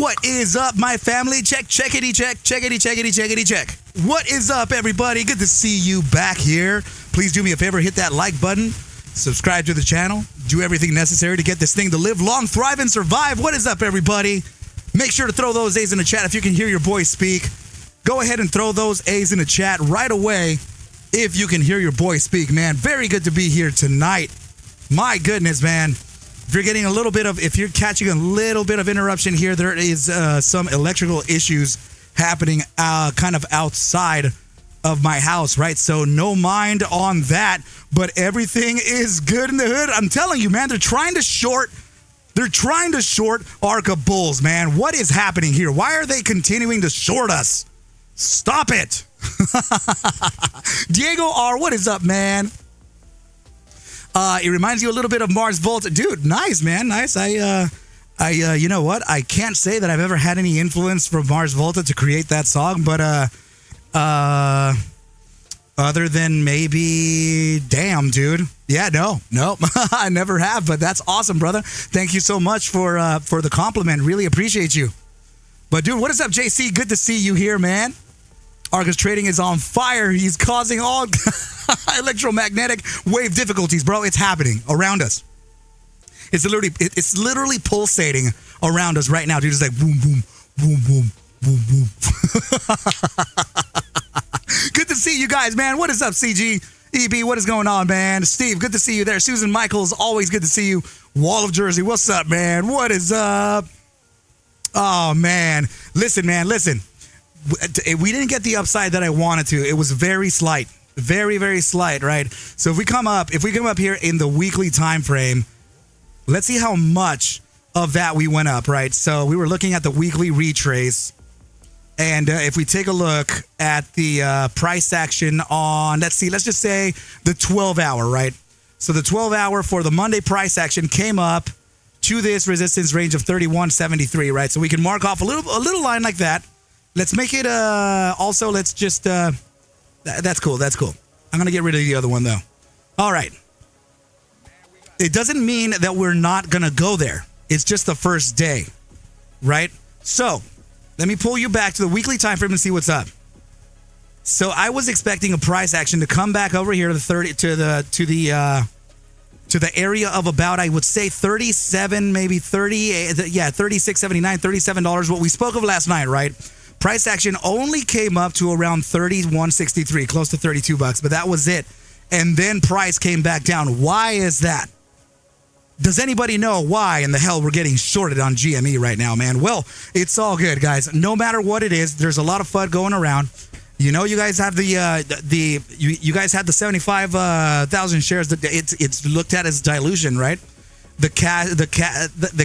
What is up, my family? Checkity check. What is up, everybody? Good to see you back here. Please do me a favor, hit that like button, subscribe to the channel, do everything necessary to get this thing to live long, thrive, and survive. What is up, everybody? Make sure to throw those A's in the chat if you can hear your boy speak. Go ahead and throw those A's in the chat right away if you can hear your boy speak, man. Very good to be here tonight. My goodness, man. If you're catching a little bit of interruption here, there is some electrical issues happening kind of outside of my house, right? So no mind on that, but everything is good in the hood. I'm telling you, man, they're trying to short Arca bulls, man. What is happening here? Why are they continuing to short us? Stop it. Diego R, what is up, man? It reminds you a little bit of Mars Volta. Dude, nice, man. Nice. You know what? I can't say that I've ever had any influence from Mars Volta to create that song, but other than maybe, damn, dude. Yeah, no, I never have, but that's awesome, brother. Thank you so much for the compliment. Really appreciate you. But dude, what is up, JC? Good to see you here, man. Arca's trading is on fire. He's causing all electromagnetic wave difficulties, bro. It's happening around us. It's literally pulsating around us right now, dude. It's like boom, boom, boom, boom, boom, boom. Good to see you guys, man. What is up, CG? EB, what is going on, man? Steve, good to see you there. Susan Michaels, always good to see you. Wall of Jersey, what's up, man? What is up? Oh, man. Listen, man, listen. We didn't get the upside that I wanted to. It was very slight. Very, very slight, right? So if we come up here in the weekly time frame, let's see how much of that we went up, right? So we were looking at the weekly retrace. And if we take a look at the price action on, let's just say the 12-hour, right? So the 12-hour for the Monday price action came up to this resistance range of 31.73, right? So we can mark off a little line like that. Let's make it also, let's just, that's cool. I'm going to get rid of the other one, though. All right. It doesn't mean that we're not going to go there. It's just the first day, right? So let me pull you back to the weekly time frame and see what's up. So I was expecting a price action to come back over here to the area of about, I would say 37, maybe 30, yeah, $36.79, $37, what we spoke of last night, right? Price action only came up to around $31.63, close to $32, but that was it. And then price came back down. Why is that? Does anybody know why in the hell we're getting shorted on GME right now, man? Well, it's all good, guys. No matter what it is, there's a lot of FUD going around. You know, you guys have you guys had the 75,000 shares. It's looked at as dilution, right? The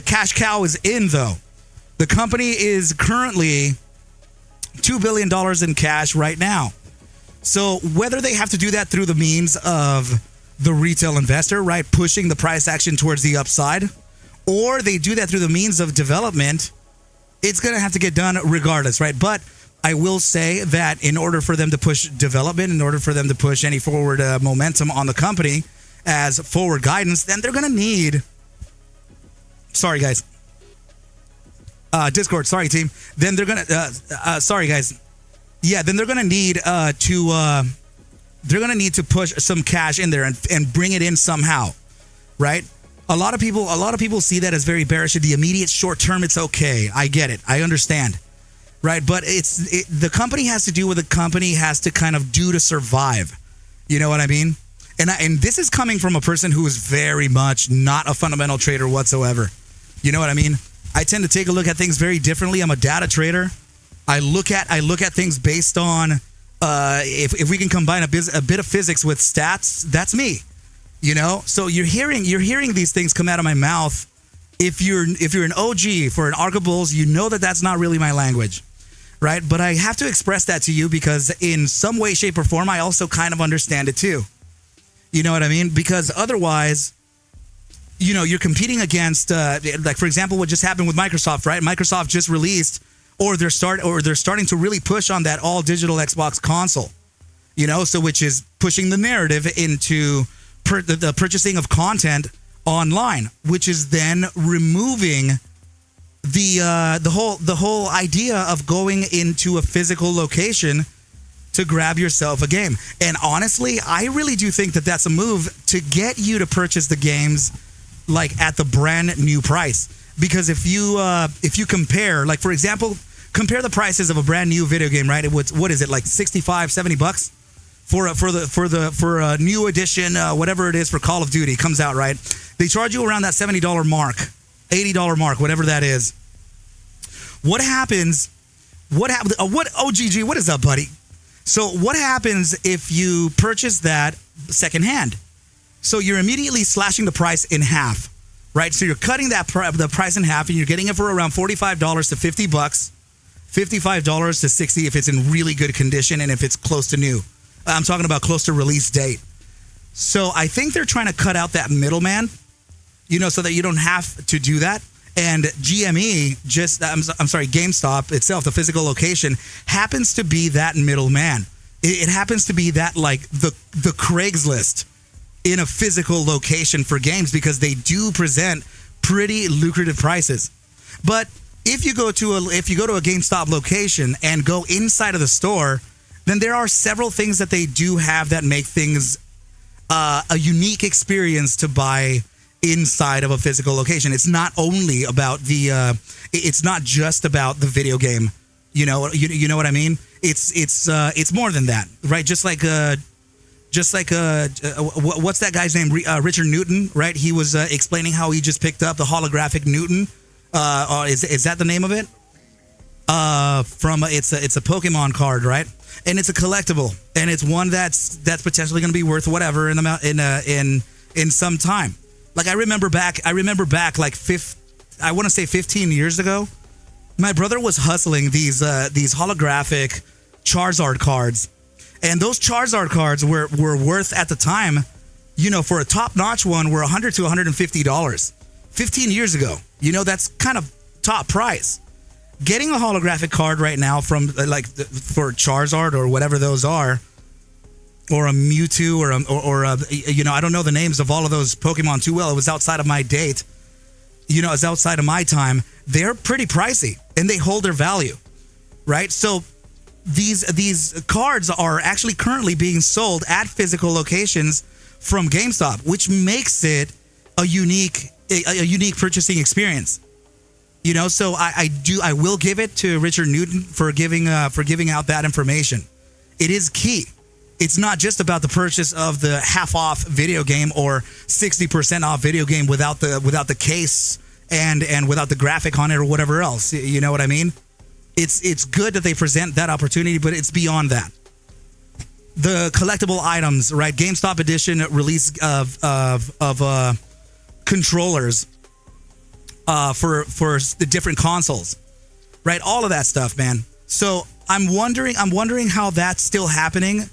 cash cow is in, though. The company is currently $2 billion in cash right now. So whether they have to do that through the means of the retail investor, right, pushing the price action towards the upside, or they do that through the means of development, it's going to have to get done regardless, right? But I will say that in order for them to push development, in order for them to push any forward momentum on the company as forward guidance, then they're going to need... Sorry, guys. Discord, sorry, team. Then they're going to... sorry, guys. Yeah, then they're going to need they're going to need to push some cash in there and bring it in somehow, right? A lot of people see that as very bearish. In the immediate short term, it's okay. I get it. I understand, right? But the company has to do what the company has to kind of do to survive. You know what I mean? And this is coming from a person who is very much not a fundamental trader whatsoever. You know what I mean? I tend to take a look at things very differently. I'm a data trader. I look at things based on if we can combine a bit of physics with stats, that's me. You know? So you're hearing these things come out of my mouth. If you're an OG for an Arca Bulls, you know that that's not really my language, right? But I have to express that to you because in some way, shape, or form, I also kind of understand it too. You know what I mean? Because otherwise, you know, you're competing against, like for example, what just happened with Microsoft, right? Microsoft just released, or they're starting to really push on that all digital Xbox console. You know, so which is pushing the narrative into the purchasing of content online, which is then removing the whole idea of going into a physical location to grab yourself a game. And honestly, I really do think that that's a move to get you to purchase the games like at the brand new price. Because if you compare, like for example, compare the prices of a brand new video game, right? What is it, like $65-$70 for a new edition, whatever it is for Call of Duty comes out, right? They charge you around that $70 mark, $80 mark, whatever that is. What happens? What OGG? What is up, buddy? So what happens if you purchase that secondhand? So you're immediately slashing the price in half, right? So you're cutting the price in half, and you're getting it for around $45 to $50, $55 to $60 if it's in really good condition and if it's close to new. I'm talking about close to release date. So I think they're trying to cut out that middleman, so that you don't have to do that. And GME, GameStop itself, the physical location, happens to be that middleman. It happens to be that, like, the Craigslist in a physical location for games, because they do present pretty lucrative prices. But if you go to a GameStop location and go inside of the store, then there are several things that they do have that make things a unique experience to buy inside of a physical location. It's not only about it's not just about the video game. You know what I mean? It's more than that, right? Just like what's that guy's name? Richard Newton, right? He was explaining how he just picked up the holographic Newton. Is that the name of it? It's a Pokemon card, right? And it's a collectible, and it's one that's potentially going to be worth whatever in some time. Like I remember back like I want to say 15 years ago, my brother was hustling these holographic Charizard cards, and those Charizard cards were worth at the time, for a top-notch one, were $100 to $150. 15 years ago, that's kind of top price. Getting a holographic card right now from for Charizard or whatever those are, or a Mewtwo or I don't know the names of all of those Pokemon too well. It was outside of my date. It's outside of my time. They're pretty pricey, and they hold their value, right? So these cards are actually currently being sold at physical locations from GameStop, which makes it a unique purchasing experience. So I will give it to Richard Newton for giving out that information. It is key. It's not just about the purchase of the half off video game or 60% off video game without the case and without the graphic on it or whatever else. You know what I mean? It's good that they present that opportunity, but it's beyond that. The collectible items, right? GameStop edition release of controllers for the different consoles, right? All of that stuff, man. So I'm wondering how that's still happening.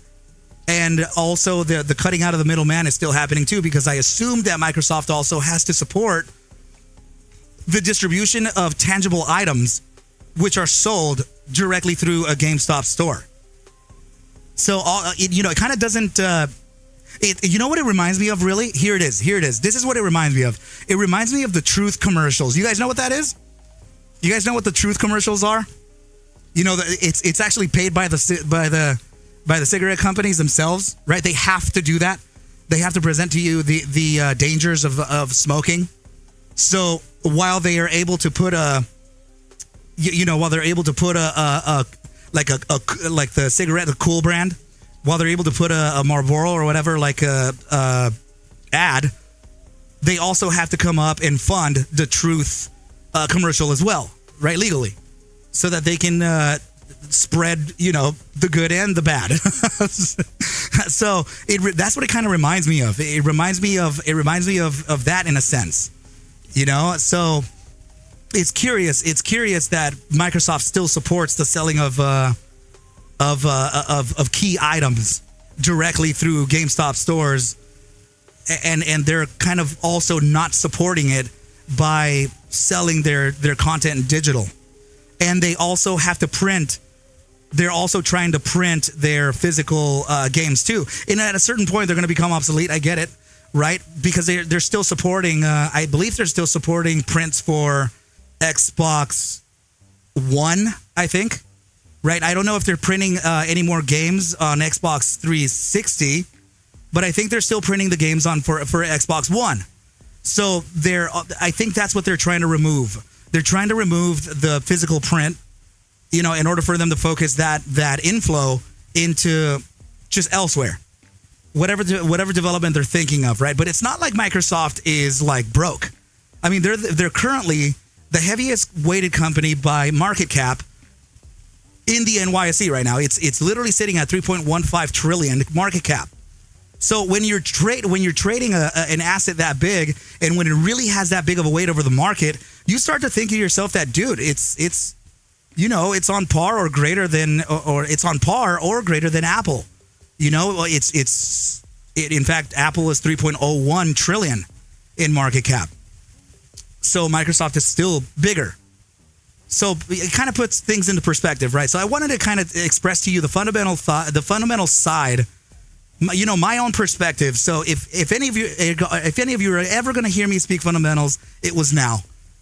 And also the cutting out of the middleman is still happening too, because I assume that Microsoft also has to support the distribution of tangible items which are sold directly through a GameStop store. So it kind of doesn't. You know what it reminds me of, really? Here it is. This is what it reminds me of. It reminds me of the Truth commercials. You guys know what that is? You guys know what the Truth commercials are? It's actually paid by the cigarette companies themselves, right? They have to do that. They have to present to you the dangers of smoking. So while they are able to put like the cigarette, the Cool brand, while they're able to put a Marlboro or whatever, like a ad, they also have to come up and fund the Truth commercial as well, right? Legally, so that they can spread, the good and the bad. So that's what it kind of reminds me of. It reminds me of that in a sense, So it's curious that Microsoft still supports the selling of key items directly through GameStop stores, and they're kind of also not supporting it by selling their content in digital. And they also have to print. They're also trying to print their physical games too. And at a certain point, they're going to become obsolete. I get it, right? Because they're still supporting. I believe they're still supporting prints for Xbox One, I think. Right? I don't know if they're printing any more games on Xbox 360, but I think they're still printing the games on for Xbox One. So I think that's what they're trying to remove. They're trying to remove the physical print, in order for them to focus that inflow into just elsewhere. Whatever development they're thinking of, right? But it's not like Microsoft is like broke. I mean, they're currently the heaviest weighted company by market cap in the NYSE right now. It's literally sitting at 3.15 trillion market cap. So when you're trading an asset that big, and when it really has that big of a weight over the market, you start to think to yourself that, dude, it's on par or greater than, or it's on par or greater than Apple. In fact, Apple is 3.01 trillion in market cap. So Microsoft is still bigger. So it kind of puts things into perspective, right? So I wanted to kind of express to you the fundamental side, my own perspective. So if any of you are ever going to hear me speak fundamentals, it was now,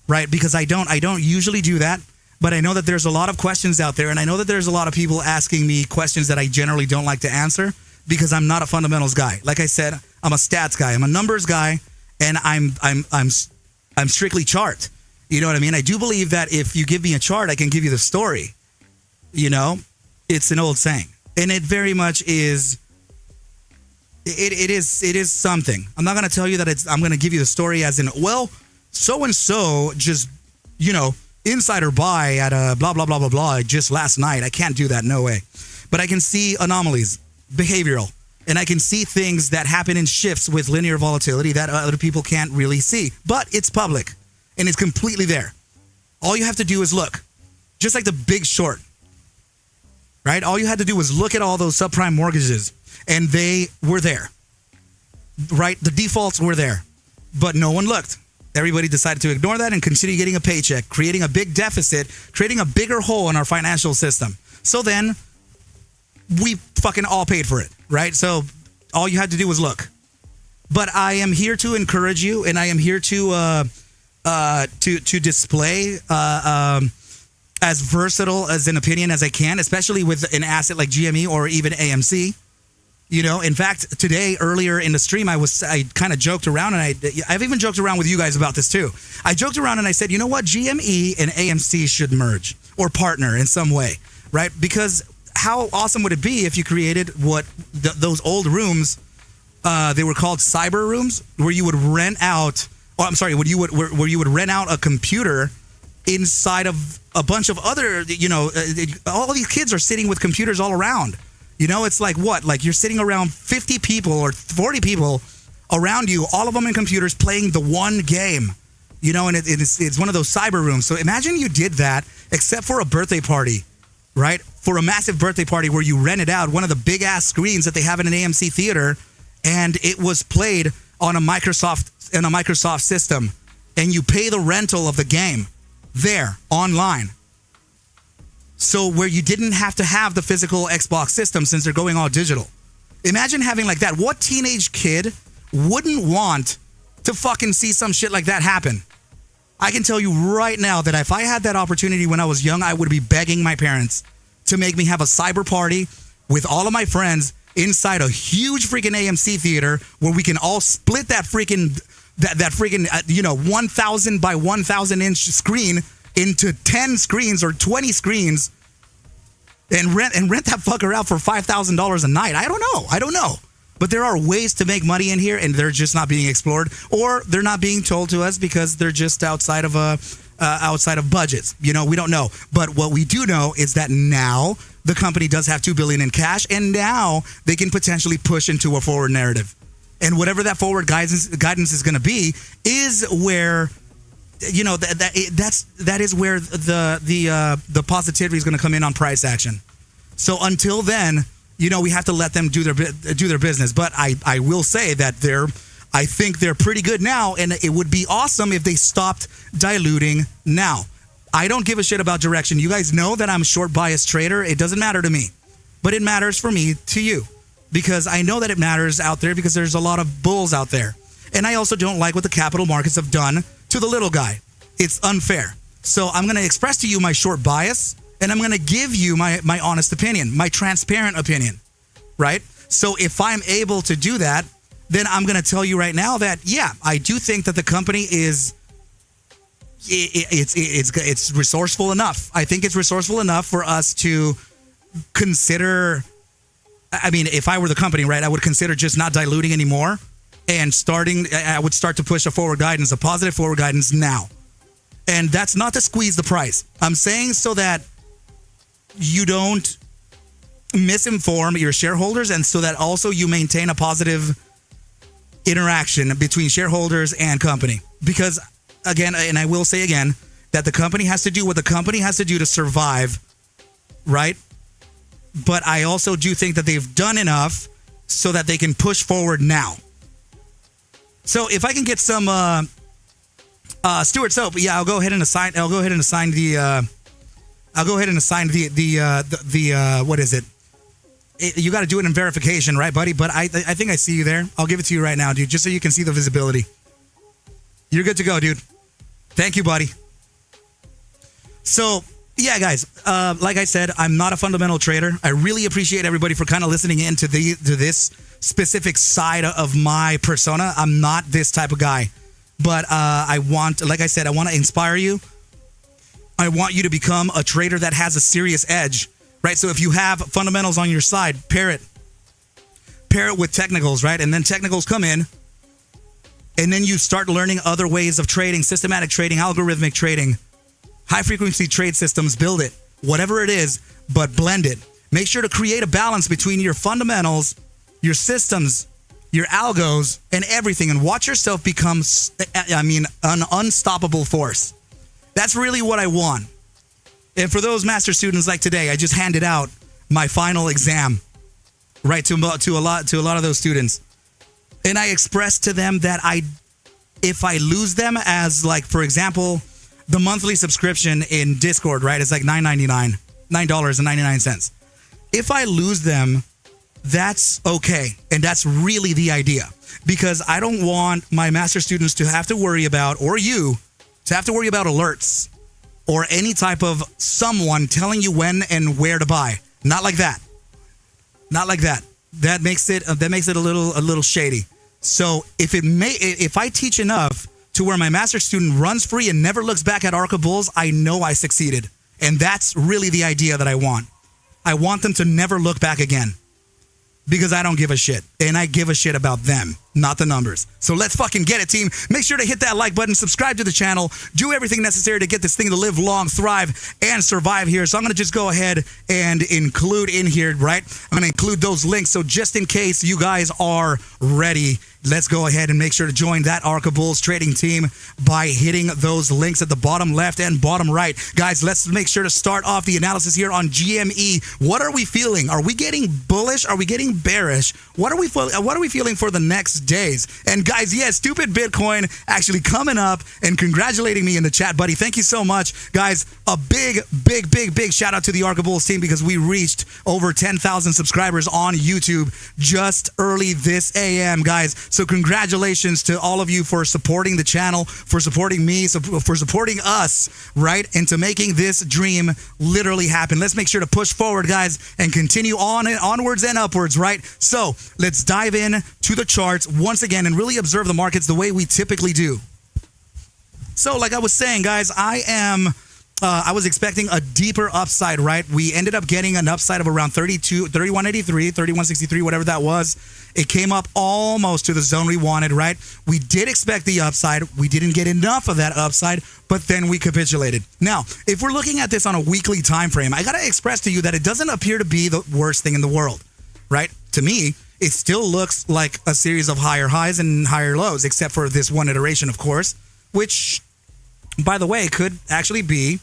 right? Because I don't usually do that, but I know that there's a lot of questions out there, and I know that there's a lot of people asking me questions that I generally don't like to answer because I'm not a fundamentals guy. Like I said, I'm a stats guy, I'm a numbers guy, and I'm strictly chart. You know what I mean? I do believe that if you give me a chart, I can give you the story. It's an old saying, and it very much is. It is something. I'm not going to tell you that I'm going to give you the story as in, well, so and so just, insider buy at a blah blah blah blah blah just last night. I can't do that, no way. But I can see anomalies, behavioral, and I can see things that happen in shifts with linear volatility that other people can't really see. But it's public. And it's completely there. All you have to do is look. Just like the Big Short. Right? All you had to do was look at all those subprime mortgages. And they were there. Right? The defaults were there. But no one looked. Everybody decided to ignore that and continue getting a paycheck, creating a big deficit, creating a bigger hole in our financial system. So then, we fucking all paid for it. Right? So, all you had to do was look. But I am here to encourage you, and I am here to display as versatile as an opinion as I can, especially with an asset like GME or even AMC. In fact, today, earlier in the stream, I kind of joked around, and I've even joked around with you guys about this too. I joked around and I said, you know what, GME and AMC should merge or partner in some way, right? Because how awesome would it be if you created what those old rooms, they were called cyber rooms, where you would rent out. Oh, I'm sorry. Where you would rent out a computer inside of a bunch of other, all these kids are sitting with computers all around. It's like what? Like you're sitting around 50 people or 40 people around you, all of them in computers playing the one game. And it's one of those cyber rooms. So imagine you did that, except for a birthday party, right? For a massive birthday party where you rented out one of the big ass screens that they have in an AMC theater, and it was played on a Microsoft system, and you pay the rental of the game there online. So where you didn't have to have the physical Xbox system since they're going all digital. Imagine having like that. What teenage kid wouldn't want to fucking see some shit like that happen? I can tell you right now that if I had that opportunity when I was young, I would be begging my parents to make me have a cyber party with all of my friends inside a huge freaking AMC theater where we can all split that freaking 1,000 by 1,000 inch screen into 10 screens or 20 screens and rent that fucker out for $5,000 a night. I don't know. But there are ways to make money in here, and they're just not being explored, or they're not being told to us because they're just outside of budgets. We don't know. But what we do know is that now the company does have $2 billion in cash, and now they can potentially push into a forward narrative. And whatever that forward guidance is going to be is where, that is where the positivity is going to come in on price action. So until then, we have to let them do their business. But I will say that I think they're pretty good now, and it would be awesome if they stopped diluting now. I don't give a shit about direction. You guys know that I'm a short bias trader. It doesn't matter to me, but it matters for me to you, because I know that it matters out there because there's a lot of bulls out there. And I also don't like what the capital markets have done to the little guy. It's unfair. So I'm going to express to you my short bias, and I'm going to give you my honest opinion, my transparent opinion, right? So if I'm able to do that, then I'm going to tell you right now that, yeah, I do think that the company is, it's resourceful enough. I think it's resourceful enough for us to consider, I mean, if I were the company, right, I would consider just not diluting anymore and I would start to push a forward guidance, a positive forward guidance now. And that's not to squeeze the price. I'm saying so that you don't misinform your shareholders, and so that also you maintain a positive interaction between shareholders and company. Because again, and I will say again, that the company has to do what the company has to do to survive, right? But I also do think that they've done enough so that they can push forward now. So if I can get some Stuart Soap, yeah, I'll go ahead and assign the what is it? You got to do it in verification, right, buddy? But I think I see you there. I'll give it to you right now, dude, just so you can see the visibility. You're good to go, dude. Thank you, buddy. So, yeah, guys, like I said, I'm not a fundamental trader. I really appreciate everybody for kind of listening in to this specific side of my persona. I'm not this type of guy. But like I said, I want to inspire you. I want you to become a trader that has a serious edge, right? So if you have fundamentals on your side, pair it with technicals, right? And then technicals come in, and then you start learning other ways of trading, systematic trading, algorithmic trading, high frequency trade systems. Build it, whatever it is, but blend it. Make sure to create a balance between your fundamentals, your systems, your algos, and everything, and watch yourself become, an unstoppable force. That's really what I want. And for those master students like today, I just handed out my final exam, right, to a lot of those students. And I expressed to them that if I lose them, as like, for example, the monthly subscription in Discord, right, it's like $9.99. If I lose them, that's okay. And that's really the idea, because I don't want my master students to have to worry about, or you to have to worry about alerts or any type of someone telling you when and where to buy. Not like that. Not like that. That makes it a little shady. So if I teach enough to where my master student runs free and never looks back at Arca Bulls, I know I succeeded. And that's really the idea that I want. I want them to never look back again. Because I don't give a shit. And I give a shit about them, not the numbers. So let's fucking get it, team. Make sure to hit that like button, subscribe to the channel, do everything necessary to get this thing to live long, thrive, and survive here. So I'm going to just go ahead and include in here, right? I'm going to include those links. So just in case you guys are ready, let's go ahead and make sure to join that Arca Bulls trading team by hitting those links at the bottom left and bottom right. Guys, let's make sure to start off the analysis here on GME. What are we feeling? Are we getting bullish? Are we getting bearish? What are we feeling for the next days? And guys, yeah, Stupid Bitcoin actually coming up and congratulating me in the chat, buddy. Thank you so much. Guys, a big shout out to the Arca Bulls team, because we reached over 10,000 subscribers on YouTube just early this AM, guys. So congratulations to all of you for supporting the channel, for supporting me, for supporting us, right? Into making this dream literally happen. Let's make sure to push forward, guys, and continue on and onwards and upwards, right? So let's dive in to the charts once again and really observe the markets the way we typically do. So like I was saying, guys, I was expecting a deeper upside, right? We ended up getting an upside of around 3183, 3163, whatever that was. It came up almost to the zone we wanted, right? We did expect the upside. We didn't get enough of that upside, but then we capitulated. Now, if we're looking at this on a weekly time frame, I got to express to you that it doesn't appear to be the worst thing in the world, right? To me, it still looks like a series of higher highs and higher lows, except for this one iteration, of course, which, by the way, could actually be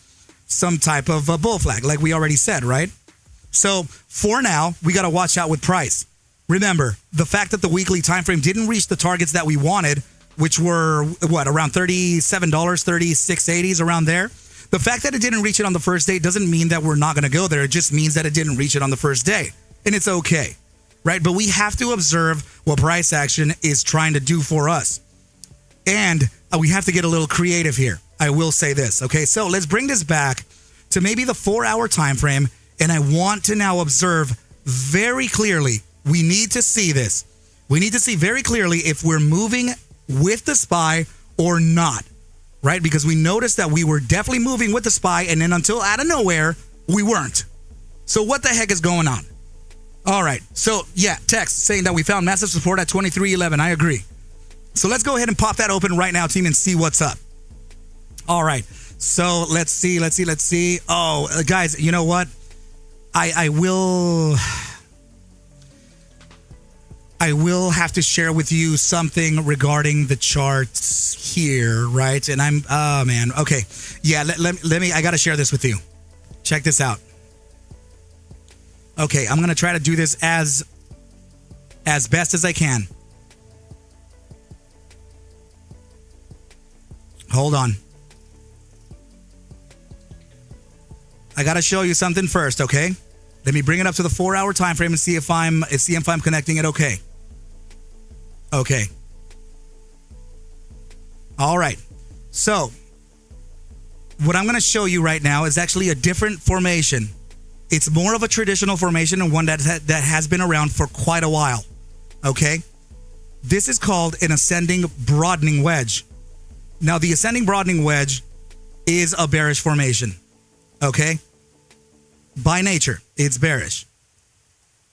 some type of a bull flag, like we already said, right? So for now, we got to watch out with price. Remember, the fact that the weekly time frame didn't reach the targets that we wanted, which were, around $37, $36.80s, around there. The fact that it didn't reach it on the first day doesn't mean that we're not going to go there. It just means that it didn't reach it on the first day. And it's okay, right? But we have to observe what price action is trying to do for us. And we have to get a little creative here. I will say this. Okay, so let's bring this back to maybe the 4-hour time frame, and I want to now observe very clearly. We need to see this. We need to see very clearly if we're moving with the SPY or not, right? Because we noticed that we were definitely moving with the SPY, and then until out of nowhere, we weren't. So what the heck is going on? All right, so yeah, text saying that we found massive support at 23.11. I agree. So let's go ahead and pop that open right now, team, and see what's up. All right, so let's see. Oh, guys, you know what? I will have to share with you something regarding the charts here, right? And oh man, okay. Yeah, let me, I got to share this with you. Check this out. Okay, I'm going to try to do this as best as I can. Hold on. I got to show you something first, okay? Let me bring it up to the 4-hour time frame and see if I'm connecting it okay. Okay. All right. So, what I'm going to show you right now is actually a different formation. It's more of a traditional formation and one that has been around for quite a while. Okay? This is called an ascending broadening wedge. Now, the ascending broadening wedge is a bearish formation. Okay? By nature, it's bearish.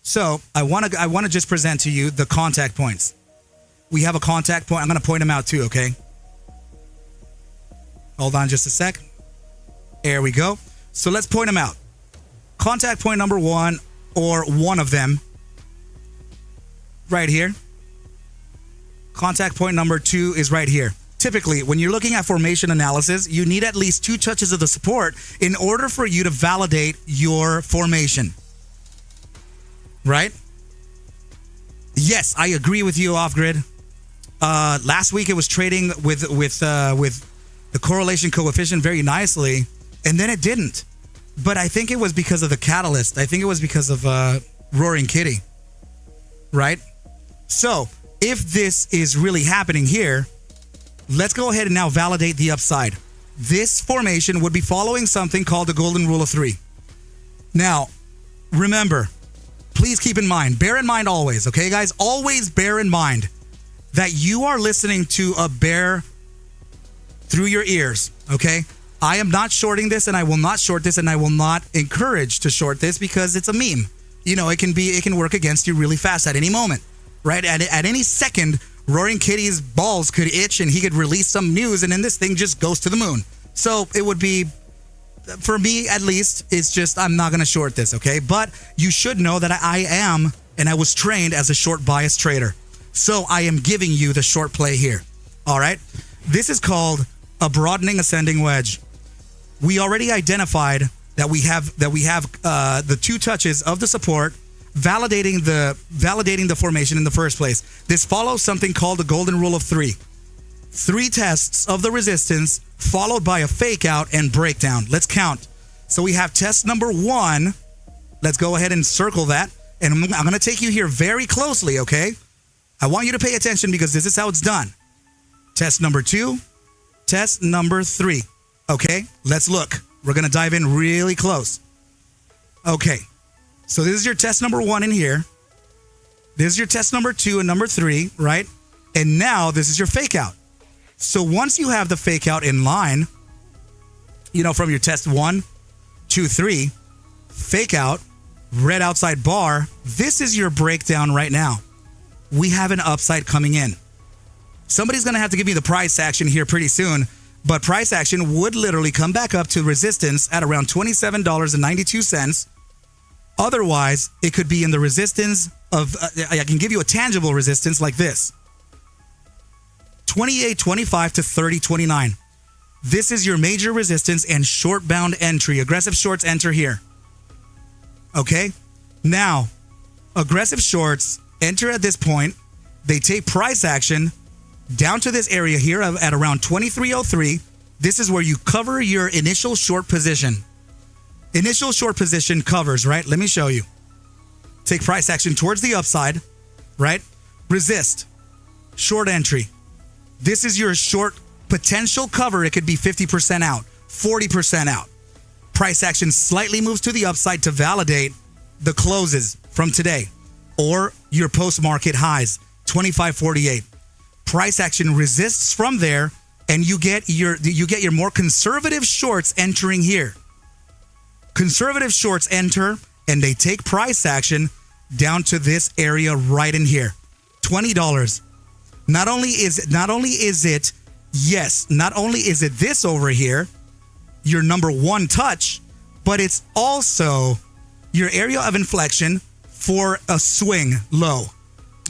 So, I want to just present to you the contact points. We have a contact point. I'm going to point them out too, okay? Hold on just a sec. There we go. So, let's point them out. Contact point number 1, or one of them, right here. Contact point number 2 is right here. Typically, when you're looking at formation analysis, you need at least 2 touches of the support in order for you to validate your formation. Right? Yes, I agree with you, Off Grid. Last week it was trading with the correlation coefficient very nicely, and then it didn't. But I think it was because of the catalyst. I think it was because of Roaring Kitty. Right? So, if this is really happening here, let's go ahead and now validate the upside. This formation would be following something called the golden rule of 3. Now, remember, please keep in mind, bear in mind always, okay, guys? Always bear in mind that you are listening to a bear through your ears, okay? I am not shorting this, and I will not short this, and I will not encourage to short this because it's a meme. You know, it can work against you really fast at any moment, right? At any second, Roaring Kitty's balls could itch and he could release some news, and then this thing just goes to the moon. So it would be, for me at least, it's just, I'm not going to short this, okay? But you should know that I am, and I was trained as a short bias trader. So I am giving you the short play here, all right? This is called a broadening ascending wedge. We already identified that we have the 2 touches of the support validating the formation in the first place. This follows something called the golden rule of 3. 3 tests of the resistance followed by a fake out and breakdown. Let's count. So we have test number 1. Let's go ahead and circle that. And I'm going to take you here very closely, okay? I want you to pay attention because this is how it's done. Test number 2. Test number 3. Okay, let's look. We're going to dive in really close. Okay, so this is your test number 1 in here. This is your test number 2 and number 3, right? And now this is your fake out. So once you have the fake out in line, you know, from your test 1, 2, 3, fake out, red outside bar, this is your breakdown right now. We have an upside coming in. Somebody's going to have to give me the price action here pretty soon. But price action would literally come back up to resistance at around $27.92. Otherwise, it could be in the resistance of, I can give you a tangible resistance like this. 28.25 to 30.29. This is your major resistance and short bound entry. Aggressive shorts enter here. Okay? Now, aggressive shorts enter at this point. They take price action down to this area here at around 23.03. This is where you cover your initial short position. Initial short position covers, right? Let me show you. Take price action towards the upside, right? Resist. Short entry. This is your short Potential cover, it could be 50% out, 40% out. Price action slightly moves to the upside to validate the closes from today or your post-market highs, 25.48. Price action resists from there, and you get your more conservative shorts entering here. Conservative shorts enter, and they take price action down to this area right in here, $20. Not only is it this over here, your number one touch, but it's also your area of inflection for a swing low,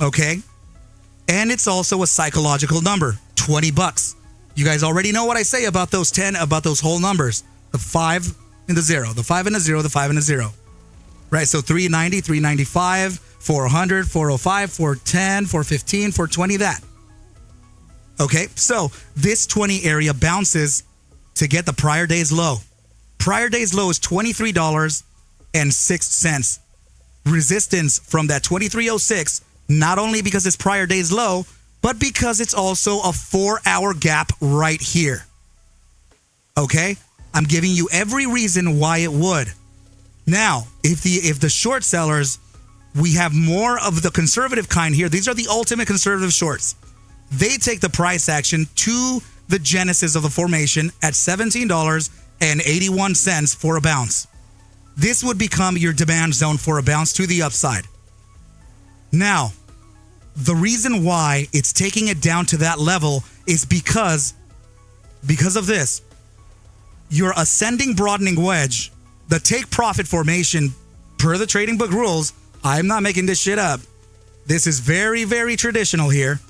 okay? And it's also a psychological number, $20. You guys already know what I say about those whole numbers, the 5 and the 0, the 5 and the 0, the 5 and the 0. Right, so 390, 395, 400, 405, 410, 415, 420, that. Okay, so this 20 area bounces to get the prior day's low. Prior day's low is $23.06. Resistance from that 23.06, not only because it's prior day's low, but because it's also a 4-hour gap right here. Okay, I'm giving you every reason why it would. Now, if the short sellers, we have more of the conservative kind here. These are the ultimate conservative shorts. They take the price action to the genesis of the formation at $17.81 for a bounce. This would become your demand zone for a bounce to the upside. Now, the reason why it's taking it down to that level is because of this. Your ascending broadening wedge, the take profit formation, per the trading book rules, I'm not making this shit up. This is very, very traditional here,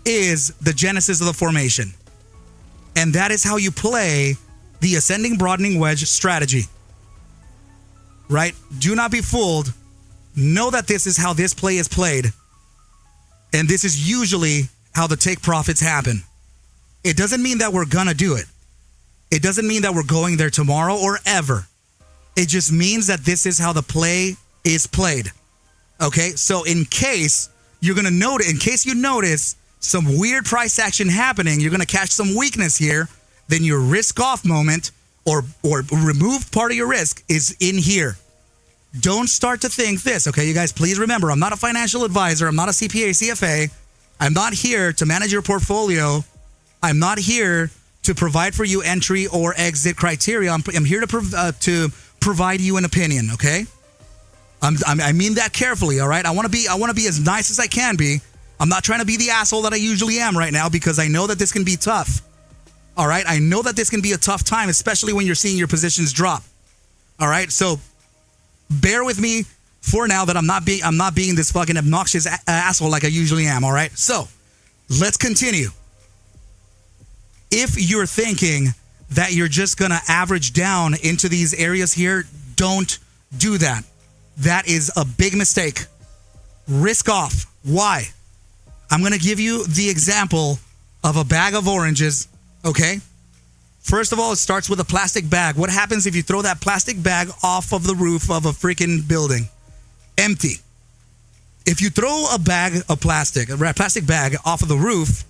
is the genesis of the formation. And that is how you play the ascending broadening wedge strategy. Right? Do not be fooled. Know that this is how this play is played. And this is usually how the take profits happen. It doesn't mean that we're gonna do it. It doesn't mean that we're going there tomorrow or ever. It just means that this is how the play is played. Okay, so in case you notice some weird price action happening, you're gonna catch some weakness here, then your risk off moment or remove part of your risk is in here. Don't start to think this, okay, you guys, please remember, I'm not a financial advisor, I'm not a CPA, CFA, I'm not here to manage your portfolio, I'm not here to provide for you entry or exit criteria, I'm here to provide you an opinion, okay? I mean that carefully, all right? I want to be as nice as I can be. I'm not trying to be the asshole that I usually am right now because I know that this can be tough. All right? I know that this can be a tough time, especially when you're seeing your positions drop. All right? So bear with me for now that I'm not being this fucking obnoxious asshole like I usually am, all right? So, let's continue. If you're thinking that you're just going to average down into these areas here, don't do that. That is a big mistake. Risk off. Why? I'm going to give you the example of a bag of oranges, okay? First of all, it starts with a plastic bag. What happens if you throw that plastic bag off of the roof of a freaking building? Empty. If you throw a plastic bag off of the roof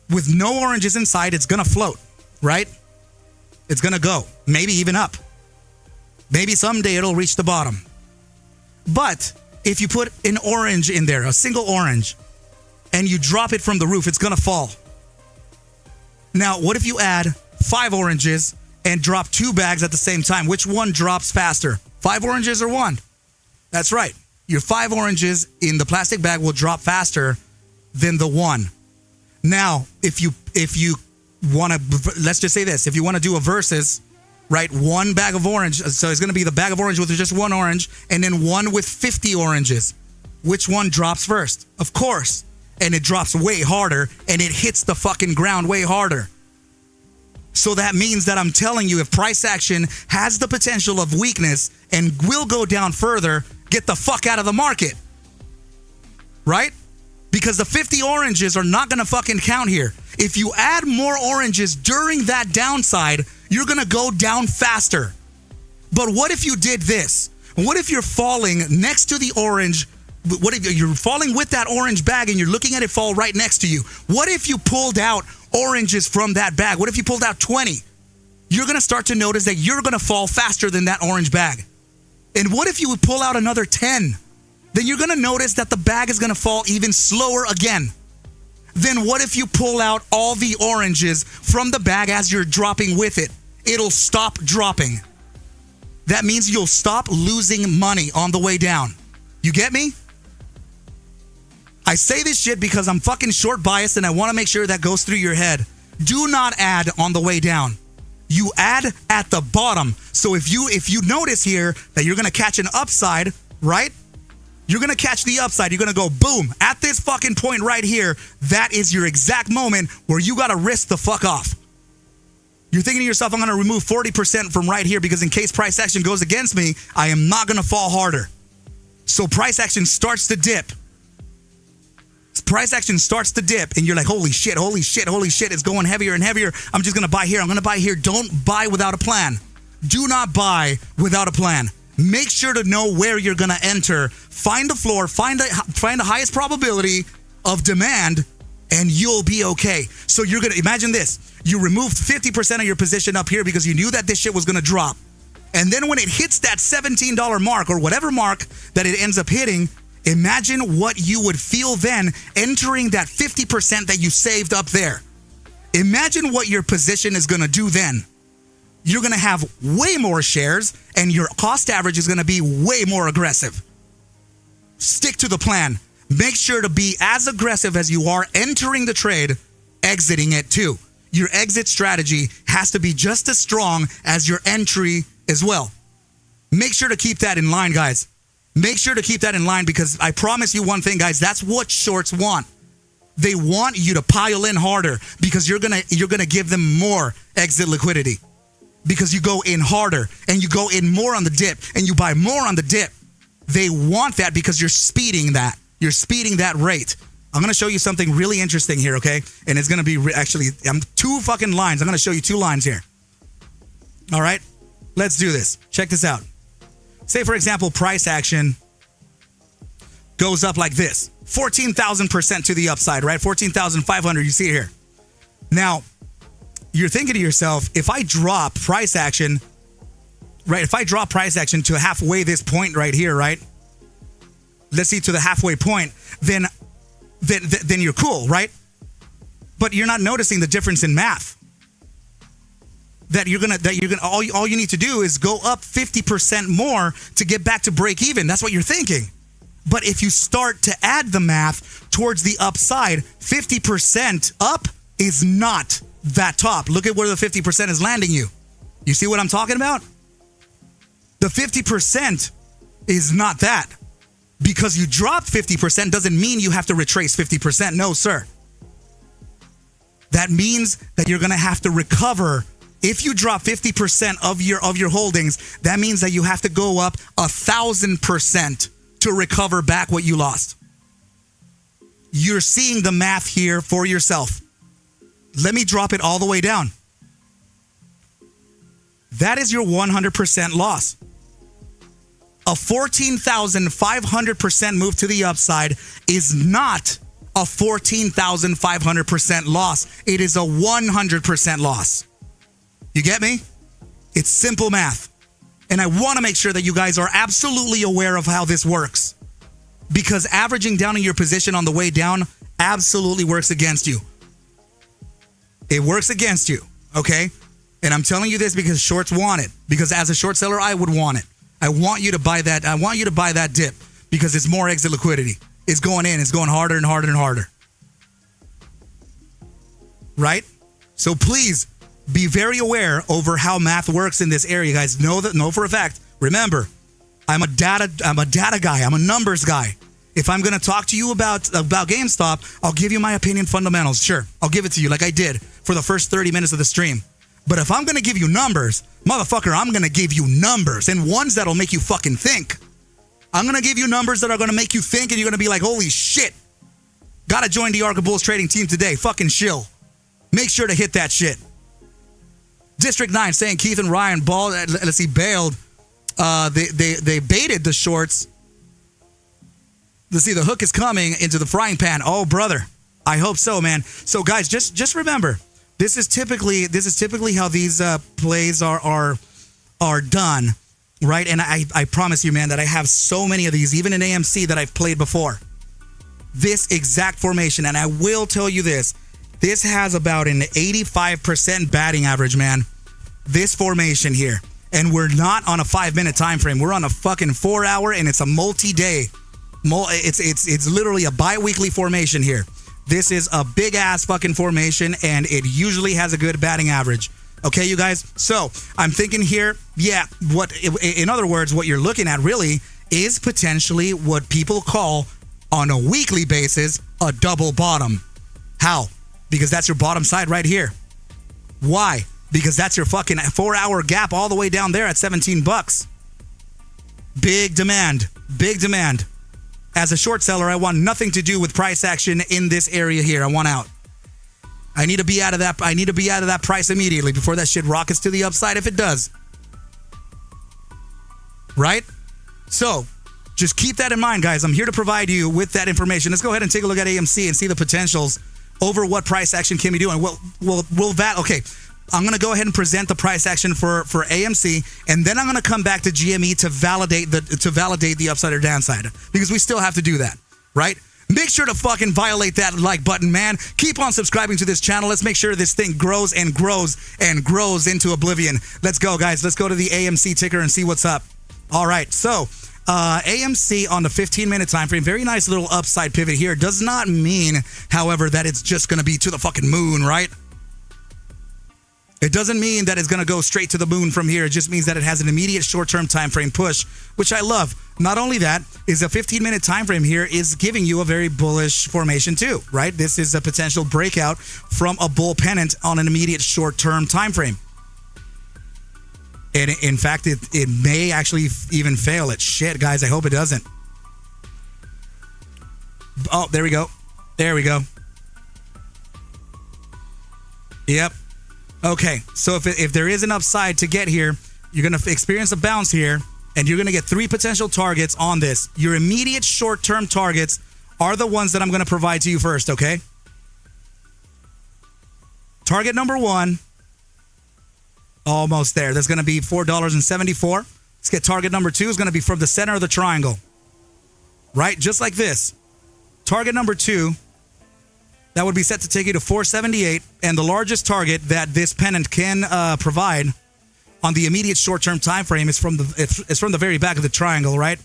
with no oranges inside, it's going to float, right? It's going to go, maybe even up. Maybe someday it'll reach the bottom. But if you put an orange in there, a single orange, and you drop it from the roof, it's going to fall. Now, what if you add 5 oranges and drop 2 bags at the same time? Which one drops faster? 5 oranges or 1? That's right. Your 5 oranges in the plastic bag will drop faster than the 1. Now, if you want to, let's just say this, if you want to do a versus, right, 1 bag of orange, so it's going to be the bag of orange with just 1 orange, and then 1 with 50 oranges. Which one drops first? Of course. And it drops way harder, and it hits the fucking ground way harder. So that means that I'm telling you, if price action has the potential of weakness and will go down further, get the fuck out of the market. Right? Because the 50 oranges are not going to fucking count here. If you add more oranges during that downside, you're going to go down faster. But what if you did this? What if you're falling next to the orange? What if you're falling with that orange bag and you're looking at it fall right next to you? What if you pulled out oranges from that bag? What if you pulled out 20? You're going to start to notice that you're going to fall faster than that orange bag. And what if you would pull out another 10? Then you're going to notice that the bag is going to fall even slower again. Then what if you pull out all the oranges from the bag as you're dropping with it? It'll stop dropping. That means you'll stop losing money on the way down. You get me? I say this shit because I'm fucking short biased and I want to make sure that goes through your head. Do not add on the way down. You add at the bottom. So if you notice here that you're going to catch an upside, right? You're going to catch the upside. You're going to go boom at this fucking point right here. That is your exact moment where you got to risk the fuck off. You're thinking to yourself, I'm going to remove 40% from right here because in case price action goes against me, I am not going to fall harder. So price action starts to dip. Price action starts to dip and you're like, holy shit, holy shit, holy shit. It's going heavier and heavier. I'm just going to buy here. I'm going to buy here. Don't buy without a plan. Do not buy without a plan. Make sure to know where you're going to enter. Find the floor. Find the highest probability of demand and you'll be okay. So you're going to imagine this. You removed 50% of your position up here because you knew that this shit was going to drop. And then when it hits that $17 mark or whatever mark that it ends up hitting, imagine what you would feel then entering that 50% that you saved up there. Imagine what your position is going to do then. You're going to have way more shares and your cost average is going to be way more aggressive. Stick to the plan. Make sure to be as aggressive as you are entering the trade, exiting it too. Your exit strategy has to be just as strong as your entry as well. Make sure to keep that in line, guys. Make sure to keep that in line because I promise you one thing, guys, that's what shorts want. They want you to pile in harder because you're gonna give them more exit liquidity because you go in harder and you go in more on the dip and you buy more on the dip. They want that because you're speeding that. You're speeding that rate. I'm going to show you something really interesting here, okay? And it's going to be two fucking lines. I'm going to show you two lines here. All right? Let's do this. Check this out. Say, for example, price action goes up like this. 14,000% to the upside, right? 14,500, you see it here. Now, you're thinking to yourself, if I drop price action, right? If I drop price action to halfway this point right here, right? Let's see, to the halfway point, then you're cool, right? But you're not noticing the difference in math. All you need to do is go up 50% more to get back to break even. That's what you're thinking. But if you start to add the math towards the upside, 50% up is not that top. Look at where the 50% is landing you. You see what I'm talking about? The 50% is not that. Because you dropped 50% doesn't mean you have to retrace 50%. No, sir. That means that you're going to have to recover. If you drop 50% of your holdings, that means that you have to go up 1,000% to recover back what you lost. You're seeing the math here for yourself. Let me drop it all the way down. That is your 100% loss. A 14,500% move to the upside is not a 14,500% loss. It is a 100% loss. You get me? It's simple math. And I want to make sure that you guys are absolutely aware of how this works. Because averaging down in your position on the way down absolutely works against you. It works against you, okay? And I'm telling you this because shorts want it. Because as a short seller, I would want it. I want you to buy that. I want you to buy that dip because it's more exit liquidity. It's going in. It's going harder and harder and harder. Right? So please be very aware over how math works in this area, guys. Know for a fact. Remember, I'm a data guy. I'm a numbers guy. If I'm going to talk to you about GameStop, I'll give you my opinion fundamentals. Sure, I'll give it to you like I did for the first 30 minutes of the stream. But if I'm going to give you numbers, motherfucker, I'm going to give you numbers and ones that'll make you fucking think. I'm going to give you numbers that are going to make you think and you're going to be like, holy shit. Got to join the Arca Bulls trading team today. Fucking chill. Make sure to hit that shit. District 9 saying Keith and Ryan bailed. They baited the shorts. Let's see, the hook is coming into the frying pan. Oh, brother. I hope so, man. So, guys, just remember, This is typically how these plays are done, right? And I promise you, man, that I have so many of these, even in AMC, that I've played before. This exact formation, and I will tell you this has about an 85% batting average, man. This formation here. And we're not on a 5-minute time frame. We're on a fucking 4-hour, and it's a multi-day. It's literally a bi-weekly formation here. This is a big ass fucking formation, and it usually has a good batting average. Okay, you guys? So I'm thinking here, in other words, what you're looking at really is potentially what people call on a weekly basis a double bottom. How? Because that's your bottom side right here. Why? Because that's your fucking 4-hour gap all the way down there at $17. Big demand. Big demand. As a short seller, I want nothing to do with price action in this area here. I want out. I need to be out of that price immediately before that shit rockets to the upside, if it does. Right? So, just keep that in mind, guys. I'm here to provide you with that information. Let's go ahead and take a look at AMC and see the potentials over what price action can be doing. Okay, I'm going to go ahead and present the price action for AMC, and then I'm going to come back to GME to validate the upside or downside, because we still have to do that, right? Make sure to fucking violate that like button, man. Keep on subscribing to this channel. Let's make sure this thing grows and grows and grows into oblivion. Let's go, guys. Let's go to the AMC ticker and see what's up. All right, so AMC on the 15-minute time frame, very nice little upside pivot here. Does not mean, however, that it's just going to be to the fucking moon, right? It doesn't mean that it's going to go straight to the moon from here. It just means that it has an immediate short-term time frame push, which I love. Not only that, is a 15-minute time frame here is giving you a very bullish formation too, right? This is a potential breakout from a bull pennant on an immediate short-term time frame. And in fact, it may actually even fail it. Shit, guys, I hope it doesn't. Oh, there we go. There we go. Yep. Okay, so if there is an upside to get here, you're going to experience a bounce here, and you're going to get 3 potential targets on this. Your immediate short-term targets are the ones that I'm going to provide to you first, okay? Target number 1. Almost there. That's going to be $4.74. Let's get target number 2 is going to be from the center of the triangle. Right? Just like this. Target number 2, that would be set to take you to $4.78. And the largest target that this pennant can provide on the immediate short-term time frame is from the very back of the triangle, right?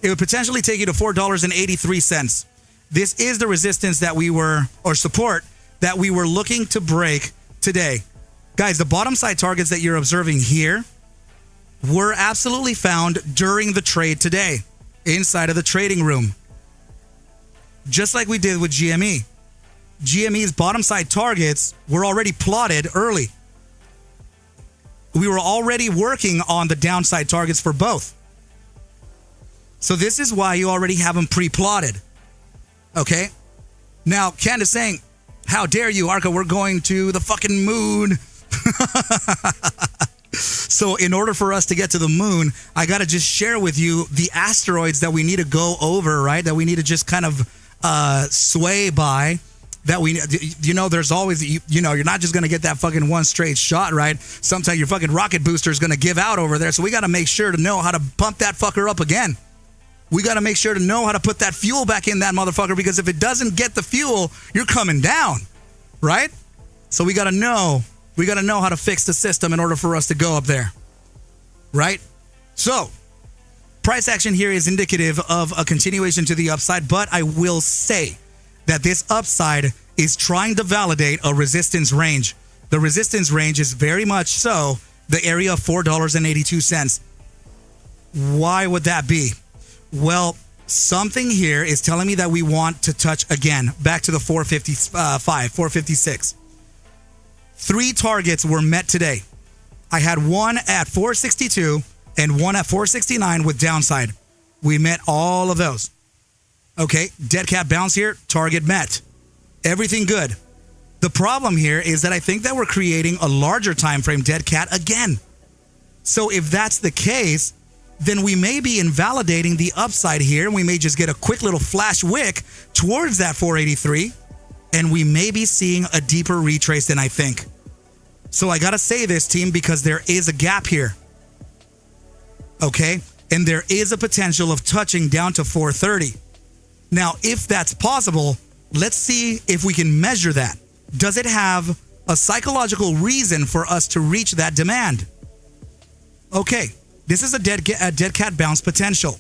It would potentially take you to $4.83. This is the resistance that support that we were looking to break today. Guys, the bottom side targets that you're observing here were absolutely found during the trade today, inside of the trading room. Just like we did with GME. GME's bottom side targets were already plotted early. We were already working on the downside targets for both. So this is why you already have them pre-plotted. Okay? Now, Candace saying, how dare you, Arca, we're going to the fucking moon. So in order for us to get to the moon, I got to just share with you the asteroids that we need to go over, right? That we need to just kind of sway by. That there's always, you're not just going to get that fucking one straight shot, right? Sometimes your fucking rocket booster is going to give out over there. So we got to make sure to know how to pump that fucker up again. We got to make sure to know how to put that fuel back in that motherfucker, because if it doesn't get the fuel, you're coming down, right? So we got to know how to fix the system in order for us to go up there, right? So price action here is indicative of a continuation to the upside, but I will say that this upside is trying to validate a resistance range. The resistance range is very much so the area of $4.82. Why would that be? Well, something here is telling me that we want to touch again, back to the 456. 3 targets were met today. I had one at 462 and one at 469 with downside. We met all of those. Okay, dead cat bounce here, target met. Everything good. The problem here is that I think that we're creating a larger time frame dead cat again. So if that's the case, then we may be invalidating the upside here, and we may just get a quick little flash wick towards that 483. And we may be seeing a deeper retrace than I think. So I got to say this, team, because there is a gap here. Okay? And there is a potential of touching down to 430. Now, if that's possible, let's see if we can measure that. Does it have a psychological reason for us to reach that demand? Okay, this is a dead cat bounce potential.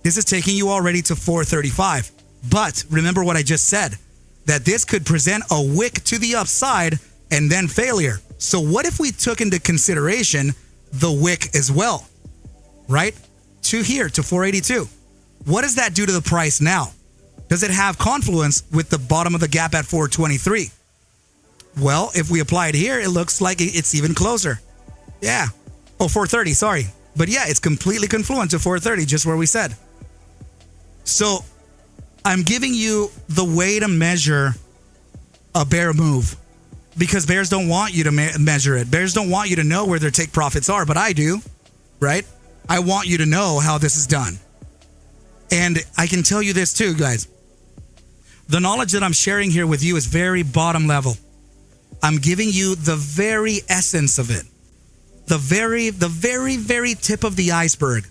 This is taking you already to 435. But remember what I just said, that this could present a wick to the upside and then failure. So what if we took into consideration the wick as well, right? To here, to 482. What does that do to the price now? Does it have confluence with the bottom of the gap at 423? Well, if we apply it here, it looks like it's even closer. Yeah. Oh, 430, sorry. But yeah, it's completely confluent to 430, just where we said. So I'm giving you the way to measure a bear move, because bears don't want you to measure it. Bears don't want you to know where their take profits are, but I do, right? I want you to know how this is done. And I can tell you this too, guys. The knowledge that I'm sharing here with you is very bottom level. I'm giving you the very essence of it. The very tip of the iceberg.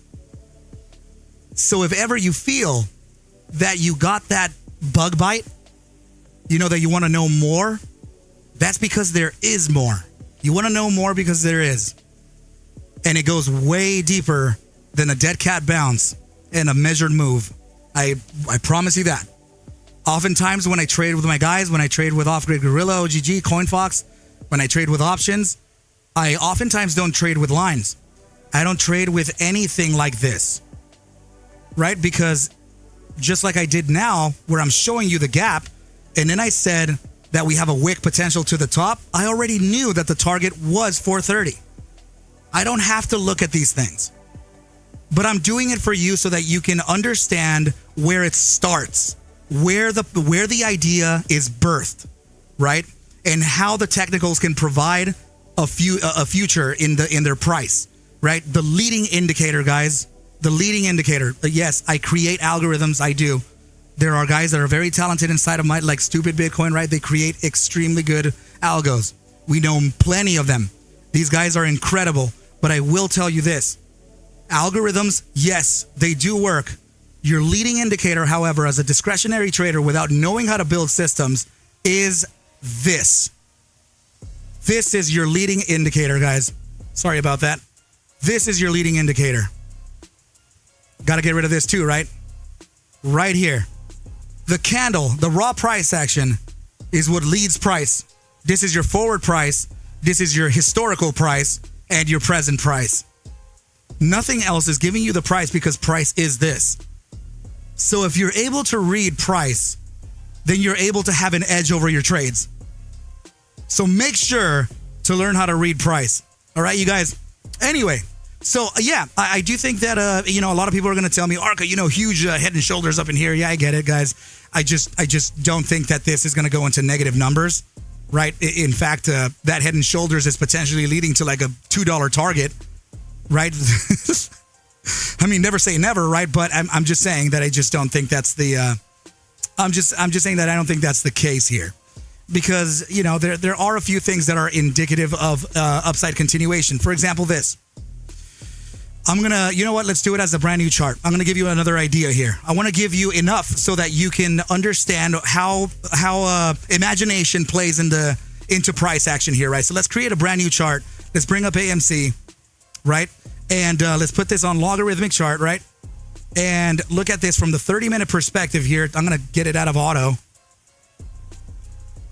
So if ever you feel that you got that bug bite, you know, that you want to know more, that's because there is more. You want to know more because there is. And it goes way deeper than a dead cat bounce and a measured move. I promise you that. Oftentimes when I trade with my guys, when I trade with Off-Grid Gorilla, OGG, CoinFox, when I trade with options, I oftentimes don't trade with lines. I don't trade with anything like this, right? Because just like I did now, where I'm showing you the gap, and then I said that we have a wick potential to the top, I already knew that the target was 430. I don't have to look at these things. But I'm doing it for you so that you can understand where it starts, where the idea is birthed, right? And how the technicals can provide a future in their price, right? The leading indicator, guys, the leading indicator. Yes, I create algorithms, I do. There are guys that are very talented inside of like Stupid Bitcoin, right? They create extremely good algos. We know plenty of them. These guys are incredible. But I will tell you this. Algorithms, yes, they do work. Your leading indicator, however, as a discretionary trader without knowing how to build systems, is this. This is your leading indicator, guys. Sorry about that. This is your leading indicator. Got to get rid of this too, right? Right here. The candle, the raw price action, is what leads price. This is your forward price. This is your historical price and your present price. Nothing else is giving you the price, because price is this. So if you're able to read price, then you're able to have an edge over your trades. So make sure to learn how to read price. All right, you guys. Anyway, so yeah, I do think that, a lot of people are going to tell me, Arca, huge head and shoulders up in here. Yeah, I get it, guys. I just don't think that this is going to go into negative numbers, right? In fact, that head and shoulders is potentially leading to like a $2 target, right? I mean, never say never, right? But I'm just saying that I just don't think that's the, I'm just saying that I don't think that's the case here. Because, there are a few things that are indicative of upside continuation. For example, this. I'm going to, let's do it as a brand new chart. I'm going to give you another idea here. I want to give you enough so that you can understand how imagination plays into price action here, right? So let's create a brand new chart. Let's bring up AMC, right? And let's put this on logarithmic chart, right? And look at this from the 30-minute perspective here. I'm going to get it out of auto.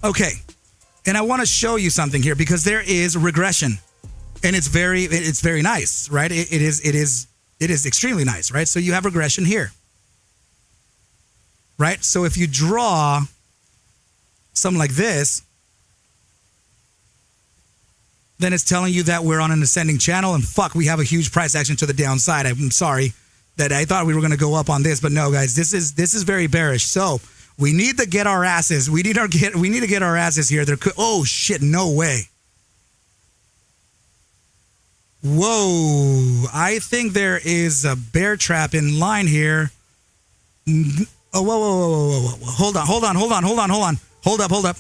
Okay. And I want to show you something here, because there is regression. And it's very nice, right? It is extremely nice, right? So you have regression here, right? So if you draw something like this, then it's telling you that we're on an ascending channel, and we have a huge price action to the downside. I'm sorry that I thought we were going to go up on this, but no, guys, this is very bearish. So we need to get our asses. We need to get our asses here. Oh shit! No way. Whoa, I think there is a bear trap in line here. Oh, whoa. Hold on. Hold up, hold up.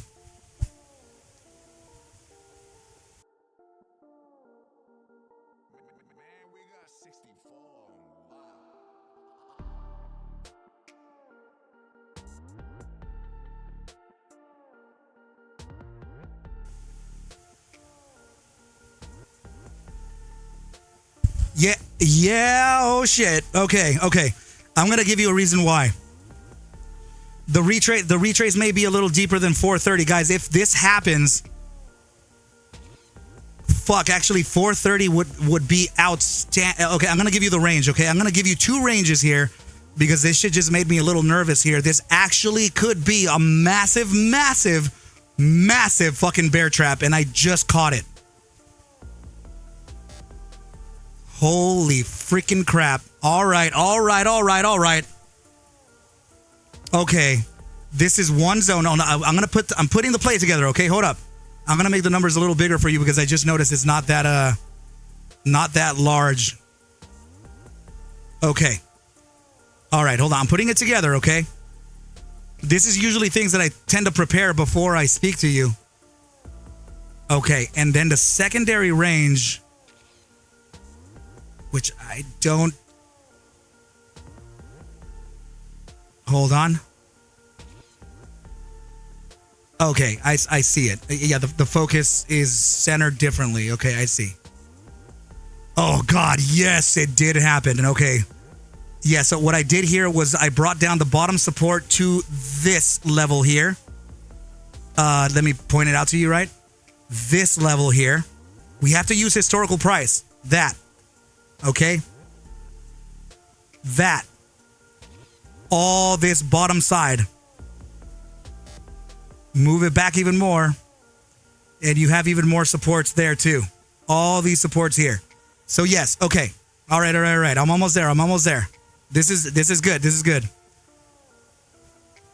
Yeah, oh shit. Okay. I'm gonna give you a reason why. The retrace may be a little deeper than 430. Guys, if this happens, fuck, actually 430 would be outstanding. Okay, I'm gonna give you the range, okay? I'm gonna give you two ranges here because this shit just made me a little nervous here. This actually could be a massive fucking bear trap, and I just caught it. Holy freaking crap. All right. Okay. This is one zone. Oh, no, I'm putting the play together, okay? Hold up. I'm going to make the numbers a little bigger for you because I just noticed it's not that large. Okay. All right, hold on. I'm putting it together, okay? This is usually things that I tend to prepare before I speak to you. Okay, and then the secondary range, which I don't... Hold on. Okay, I see it. Yeah, the focus is centered differently. Okay, I see. Oh, God, yes, it did happen. Okay. Yeah, so what I did here was I brought down the bottom support to this level here. Let me point it out to you, right? This level here. We have to use historical price. That. Okay? That. All this bottom side. Move it back even more. And you have even more supports there too. All these supports here. So yes, okay. All right. I'm almost there. This is good.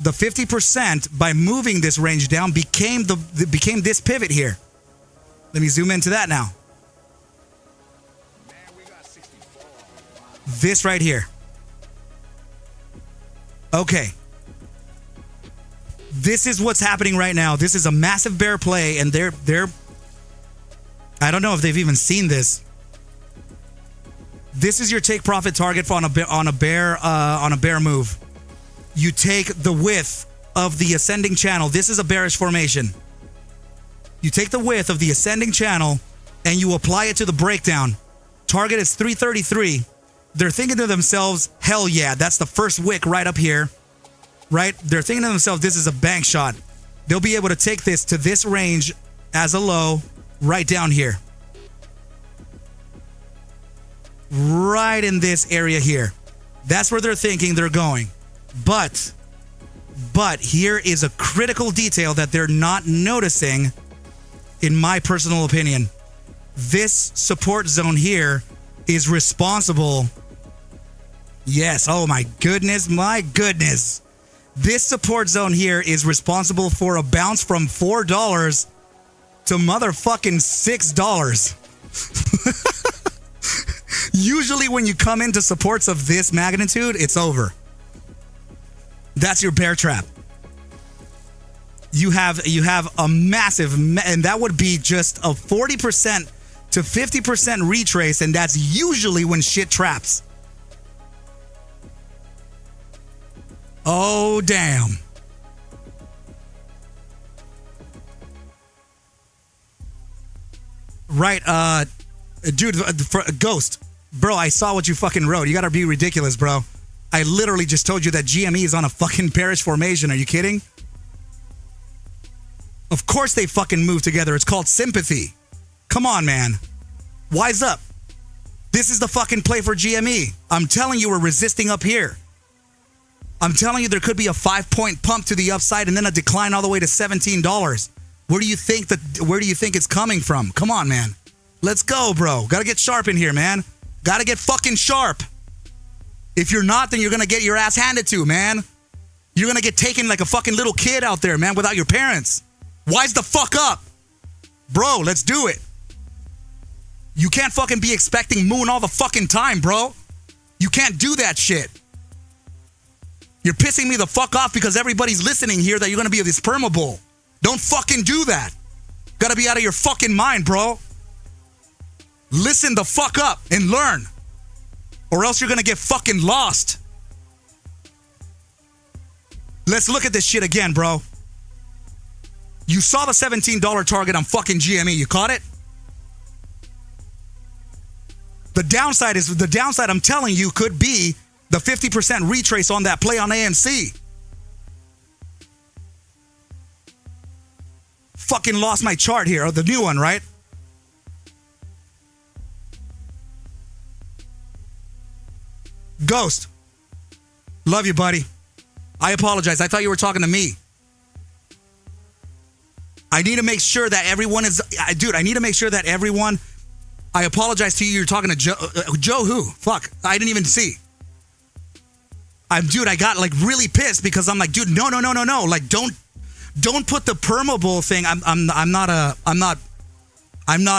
The 50% by moving this range down became this pivot here. Let me zoom into that now. This right here. Okay. This is what's happening right now. This is a massive bear play, and they're I don't know if they've even seen this. This is your take profit target on a bear move. You take the width of the ascending channel. This is a bearish formation. You take the width of the ascending channel and you apply it to the breakdown. Target is 333. They're thinking to themselves, hell yeah, that's the first wick right up here. Right? They're thinking to themselves, this is a bank shot. They'll be able to take this to this range as a low right down here. Right in this area here. That's where they're thinking they're going. But here is a critical detail that they're not noticing, in my personal opinion. This support zone here is responsible. Yes, oh my goodness. This support zone here is responsible for a bounce from $4 to motherfucking $6. Usually when you come into supports of this magnitude, it's over. That's your bear trap. You have a massive, and that would be just a 40% to 50% retrace, and that's usually when shit traps. Oh, damn. Right, dude, Ghost. Bro, I saw what you fucking wrote. You gotta be ridiculous, bro. I literally just told you that GME is on a fucking bearish formation. Are you kidding? Of course they fucking move together. It's called sympathy. Come on, man. Wise up. This is the fucking play for GME. I'm telling you, we're resisting up here. I'm telling you, there could be a 5-point pump to the upside and then a decline all the way to $17. Where do you think it's coming from? Come on, man. Let's go, bro. Gotta get sharp in here, man. Gotta get fucking sharp. If you're not, then you're gonna get your ass handed to, man. You're gonna get taken like a fucking little kid out there, man, without your parents. Wise the fuck up. Bro, let's do it. You can't fucking be expecting moon all the fucking time, bro. You can't do that shit. You're pissing me the fuck off because everybody's listening here that you're going to be this perma bull. Don't fucking do that. Got to be out of your fucking mind, bro. Listen the fuck up and learn. Or else you're going to get fucking lost. Let's look at this shit again, bro. You saw the $17 target on fucking GME. You caught it? The downside I'm telling you could be the 50% retrace on that play on AMC. Fucking lost my chart here, the new one, right? Ghost. Love you, buddy. I apologize. I thought you were talking to me. I need to make sure that everyone is... Dude, I need to make sure that everyone... I apologize to you. You're talking to Joe. Joe who? Fuck. I didn't even see. Dude, I got like really pissed because I'm like, dude, no. Like, don't put the permable thing. I'm not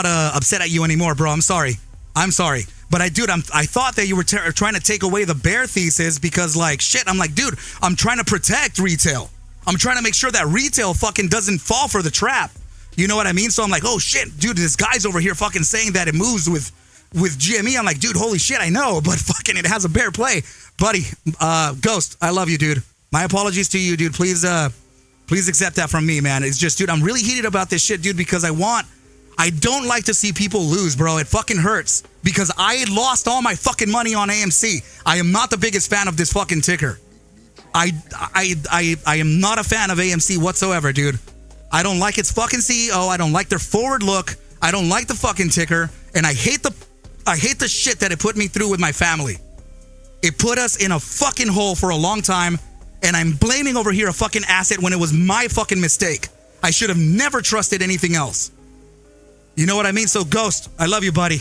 upset at you anymore, bro. I'm sorry. But I thought that you were trying to take away the bear thesis because like, shit, I'm like, dude, I'm trying to protect retail. I'm trying to make sure that retail fucking doesn't fall for the trap. You know what I mean? So I'm like, oh shit, dude, this guy's over here fucking saying that it moves with GME. I'm like, dude, holy shit, I know, but fucking it has a bear play. Buddy, Ghost, I love you, dude. My apologies to you, dude. Please accept that from me, man. It's just, dude, I'm really heated about this shit, dude, because I don't like to see people lose, bro. It fucking hurts because I lost all my fucking money on AMC. I am not the biggest fan of this fucking ticker. I am not a fan of AMC whatsoever, dude. I don't like its fucking CEO. I don't like their forward look. I don't like the fucking ticker. And I hate the shit that it put me through with my family. It put us in a fucking hole for a long time. And I'm blaming over here a fucking asset when it was my fucking mistake. I should have never trusted anything else. You know what I mean? So Ghost, I love you, buddy.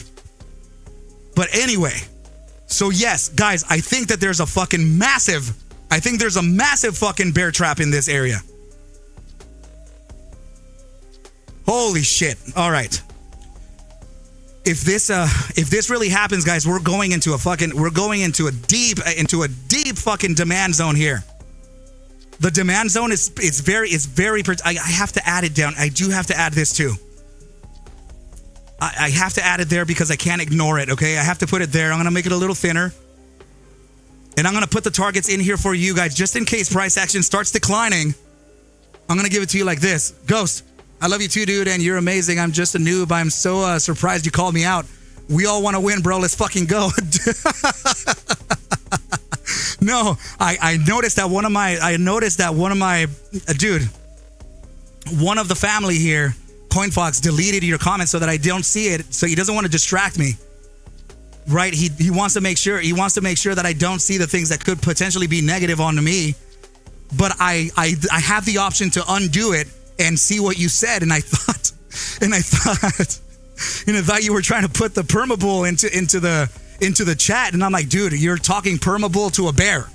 But anyway, so yes, guys, I think that there's a massive fucking bear trap in this area. Holy shit. All right. If this really happens, guys, we're going into a deep fucking demand zone here. The demand zone is very I have to add it down. I do have to add this too. I have to add it there because I can't ignore it, okay? I have to put it there. I'm going to make it a little thinner. And I'm going to put the targets in here for you guys just in case price action starts declining. I'm going to give it to you like this. Ghost, I love you too, dude, and you're amazing. I'm just a noob. I'm so surprised you called me out. We all want to win, bro. Let's fucking go. No, I noticed that one of the family here, CoinFox, deleted your comment so that I don't see it. So he doesn't want to distract me. Right? He wants to make sure that I don't see the things that could potentially be negative on me. But I have the option to undo it and see what you said, and I thought you were trying to put the permabull into the chat, and I'm like, dude, you're talking permabull to a bear.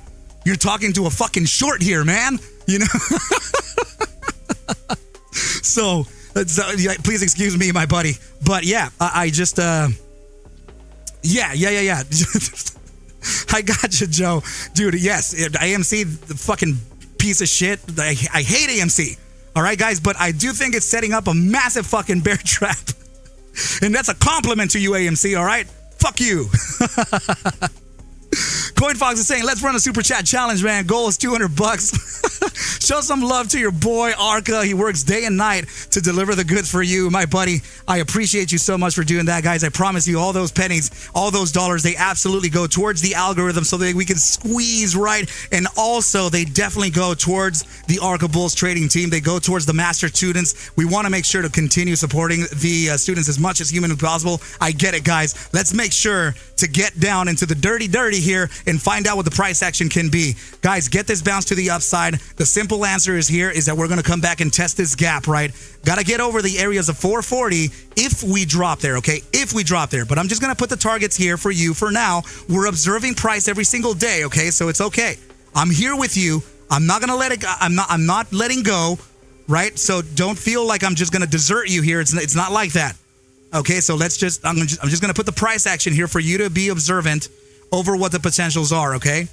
You're talking to a fucking short here, man. You know. So please excuse me, my buddy. But yeah, I just yeah. I got you, Joe, dude. Yes, AMC, the fucking piece of shit. I hate AMC. All right, guys, but I do think it's setting up a massive fucking bear trap. And that's a compliment to you, AMC, all right? Fuck you. CoinFox is saying, let's run a super chat challenge, man. Goal is $200. Show some love to your boy, Arca. He works day and night to deliver the goods for you, my buddy. I appreciate you so much for doing that, guys. I promise you all those pennies, all those dollars, they absolutely go towards the algorithm so that we can squeeze right. And also, they definitely go towards the Arca Bulls trading team. They go towards the master students. We want to make sure to continue supporting the students as much as humanly possible. I get it, guys. Let's make sure to get down into the dirty here and find out what the price action can be. Guys, get this bounce to the upside. The simple answer is that we're going to come back and test this gap, right? Got to get over the areas of 440 if we drop there, okay? If we drop there. But I'm just going to put the targets here for you for now. We're observing price every single day, okay? So it's okay. I'm here with you. I'm not going to let it go. I'm not letting go, right? So don't feel like I'm just going to desert you here. It's not like that. Okay, so I'm just going to put the price action here for you to be observant over what the potentials are, okay?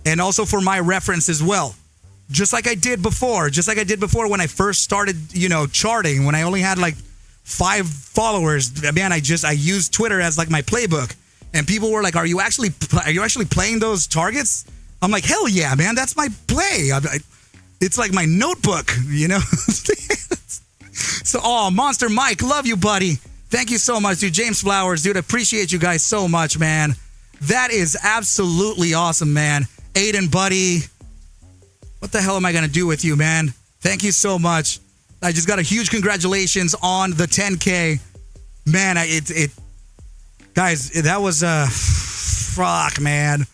and also for my reference as well. Just like I did before when I first started, charting, when I only had like 5 followers. Man, I used Twitter as like my playbook, and people were like, "Are you actually playing those targets?" I'm like, "Hell yeah, man, that's my play. It's like my notebook, So, Monster Mike, love you, buddy. Thank you so much, dude. James Flowers, dude, appreciate you guys so much, man. That is absolutely awesome, man. Aiden, buddy. What the hell am I going to do with you, man? Thank you so much. I just got a huge congratulations on the 10K. Man, guys, that was fuck, man.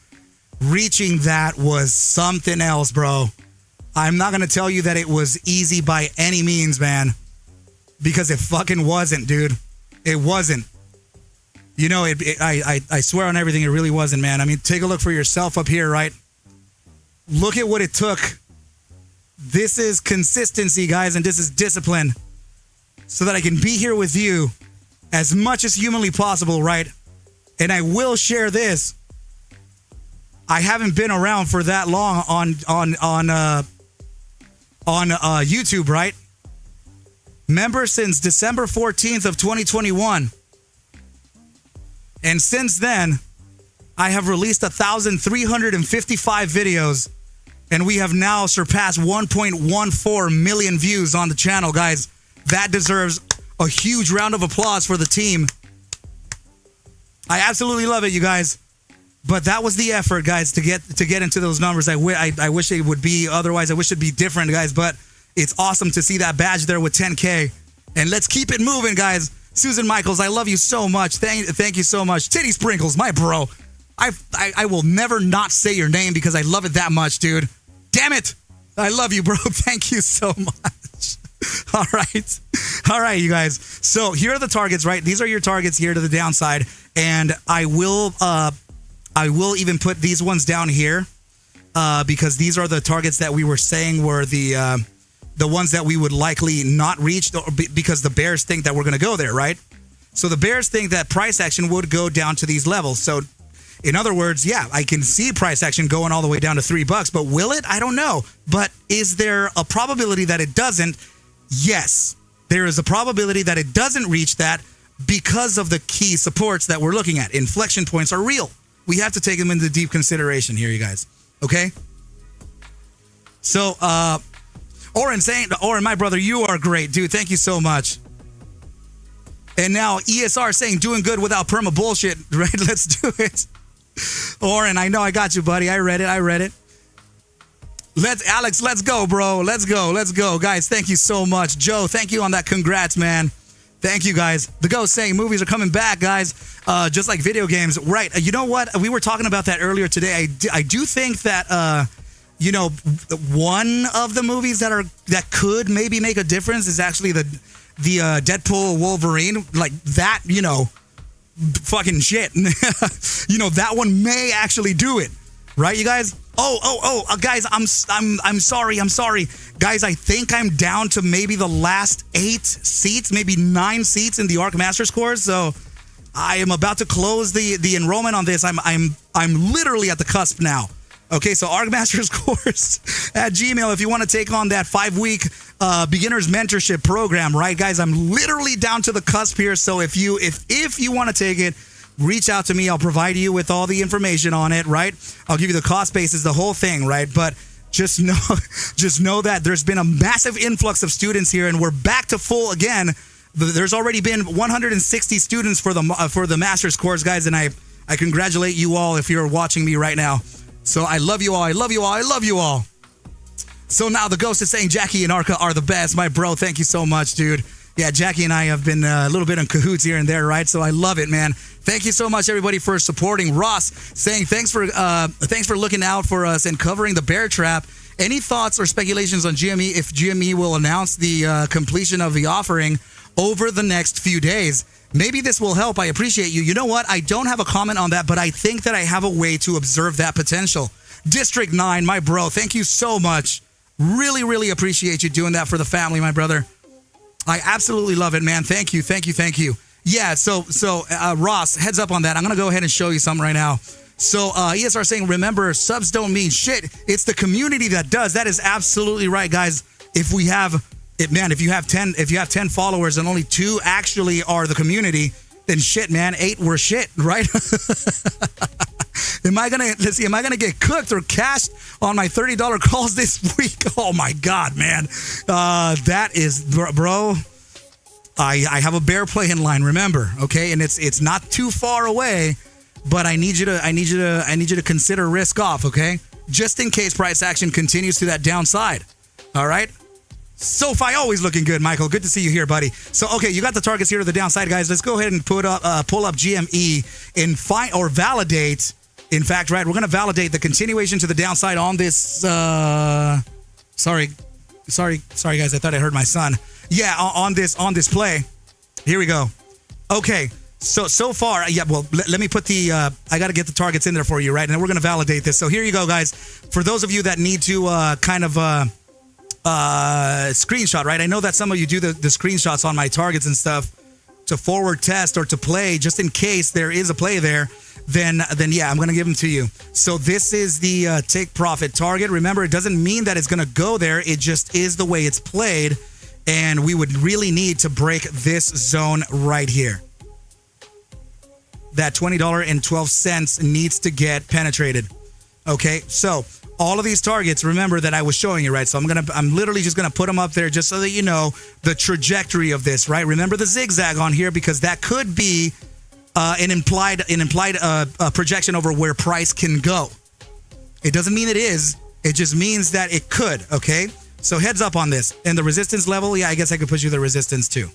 Reaching that was something else, bro. I'm not going to tell you that it was easy by any means, man. Because it fucking wasn't, dude. It wasn't. I swear on everything, it really wasn't, man. I mean, take a look for yourself up here, right? Look at what it took. This is consistency, guys, and this is discipline. So that I can be here with you as much as humanly possible, right? And I will share this. I haven't been around for that long on YouTube, right? Member since December 14th of 2021. And since then, I have released 1,355 videos, and we have now surpassed 1.14 million views on the channel, guys. That deserves a huge round of applause for the team. I absolutely love it, you guys. But that was the effort, guys, to get into those numbers. I wish it would be otherwise. I wish it'd be different, guys. But it's awesome to see that badge there with 10K. And let's keep it moving, guys. Susan Michaels, I love you so much. Thank you so much. Titty Sprinkles, my bro. I will never not say your name because I love it that much, dude. Damn it. I love you, bro. Thank you so much. All right, you guys. So here are the targets, right? These are your targets here to the downside. And I will even put these ones down here because these are the targets that we were saying were the ones that we would likely not reach because the bears think that we're going to go there, right? So the bears think that price action would go down to these levels. So in other words, yeah, I can see price action going all the way down to $3, but will it? I don't know. But is there a probability that it doesn't? Yes, there is a probability that it doesn't reach that because of the key supports that we're looking at. Inflection points are real. We have to take them into deep consideration here, you guys. Okay? So, Oren, my brother, you are great, dude. Thank you so much. And now ESR saying doing good without perma bullshit, right? Let's do it. Oren, I know I got you, buddy. I read it. Alex, let's go, bro. Let's go. Guys, thank you so much. Joe, thank you on that. Congrats, man. Thank you, guys. The Ghost saying movies are coming back, guys, just like video games. Right. You know what? We were talking about that earlier today. I do think that, one of the movies that could maybe make a difference is actually the Deadpool Wolverine. Like that, fucking shit. That one may actually do it. Right, you guys? Guys, I'm sorry. Guys, I think I'm down to maybe the last 8 seats, maybe 9 seats in the ArcMastersCourse. So I am about to close the enrollment on this. I'm literally at the cusp now. Okay, so ArcMastersCourse at Gmail if you want to take on that 5-week beginner's mentorship program, right, guys? I'm literally down to the cusp here. So if you want to take it, reach out to me. I'll provide you with all the information on it, right? I'll give you the cost basis, the whole thing, right? But just know that there's been a massive influx of students here, and we're back to full again. There's already been 160 students for the master's course, guys, and I congratulate you all if you're watching me right now. So I love you all. So now the Ghost is saying Jackie and Arca are the best. My bro, thank you so much, dude. Yeah, Jackie and I have been a little bit in cahoots here and there, right? So I love it, man. Thank you so much, everybody, for supporting. Ross saying thanks for looking out for us and covering the bear trap. Any thoughts or speculations on GME if GME will announce the completion of the offering over the next few days? Maybe this will help. I appreciate you. You know what? I don't have a comment on that, but I think that I have a way to observe that potential. District 9, my bro, thank you so much. Really, really appreciate you doing that for the family, my brother. I absolutely love it, man. Thank you. Yeah, so Ross, heads up on that. I'm going to go ahead and show you something right now. So ESR saying, remember, subs don't mean shit. It's the community that does. That is absolutely right, guys. If we have it, man, if you have 10 followers and only 2 actually are the community, then shit, man, 8 were shit, right? Am I gonna get cooked or cashed on my $30 calls this week? Oh my God, man. That is, bro. I have a bear play in line, remember, okay? And it's not too far away, but I need you to consider risk off, okay? Just in case price action continues to that downside. All right? SoFi always looking good, Michael. Good to see you here, buddy. So, okay, you got the targets here to the downside, guys. Let's go ahead and pull up GME and find or validate. In fact, right, we're going to validate the continuation to the downside on this. Sorry, guys. I thought I heard my son. Yeah, on this play. Here we go. Okay, so far, yeah. Well, let me put the. I got to get the targets in there for you, right? And then we're going to validate this. So here you go, guys. For those of you that need to kind of screenshot, right? I know that some of you do the screenshots on my targets and stuff to forward test or to play, just in case there is a play there. Then yeah, I'm going to give them to you. So this is the take profit target. Remember, it doesn't mean that it's going to go there. It just is the way it's played. And we would really need to break this zone right here. That $20.12 needs to get penetrated. Okay, so all of these targets, remember that I was showing you, right? So I'm literally just gonna put them up there just so that you know the trajectory of this, right? Remember the zigzag on here because that could be an implied projection over where price can go. It doesn't mean it is. It just means that it could. Okay. So heads up on this. And the resistance level, yeah, I guess I could push you the resistance too.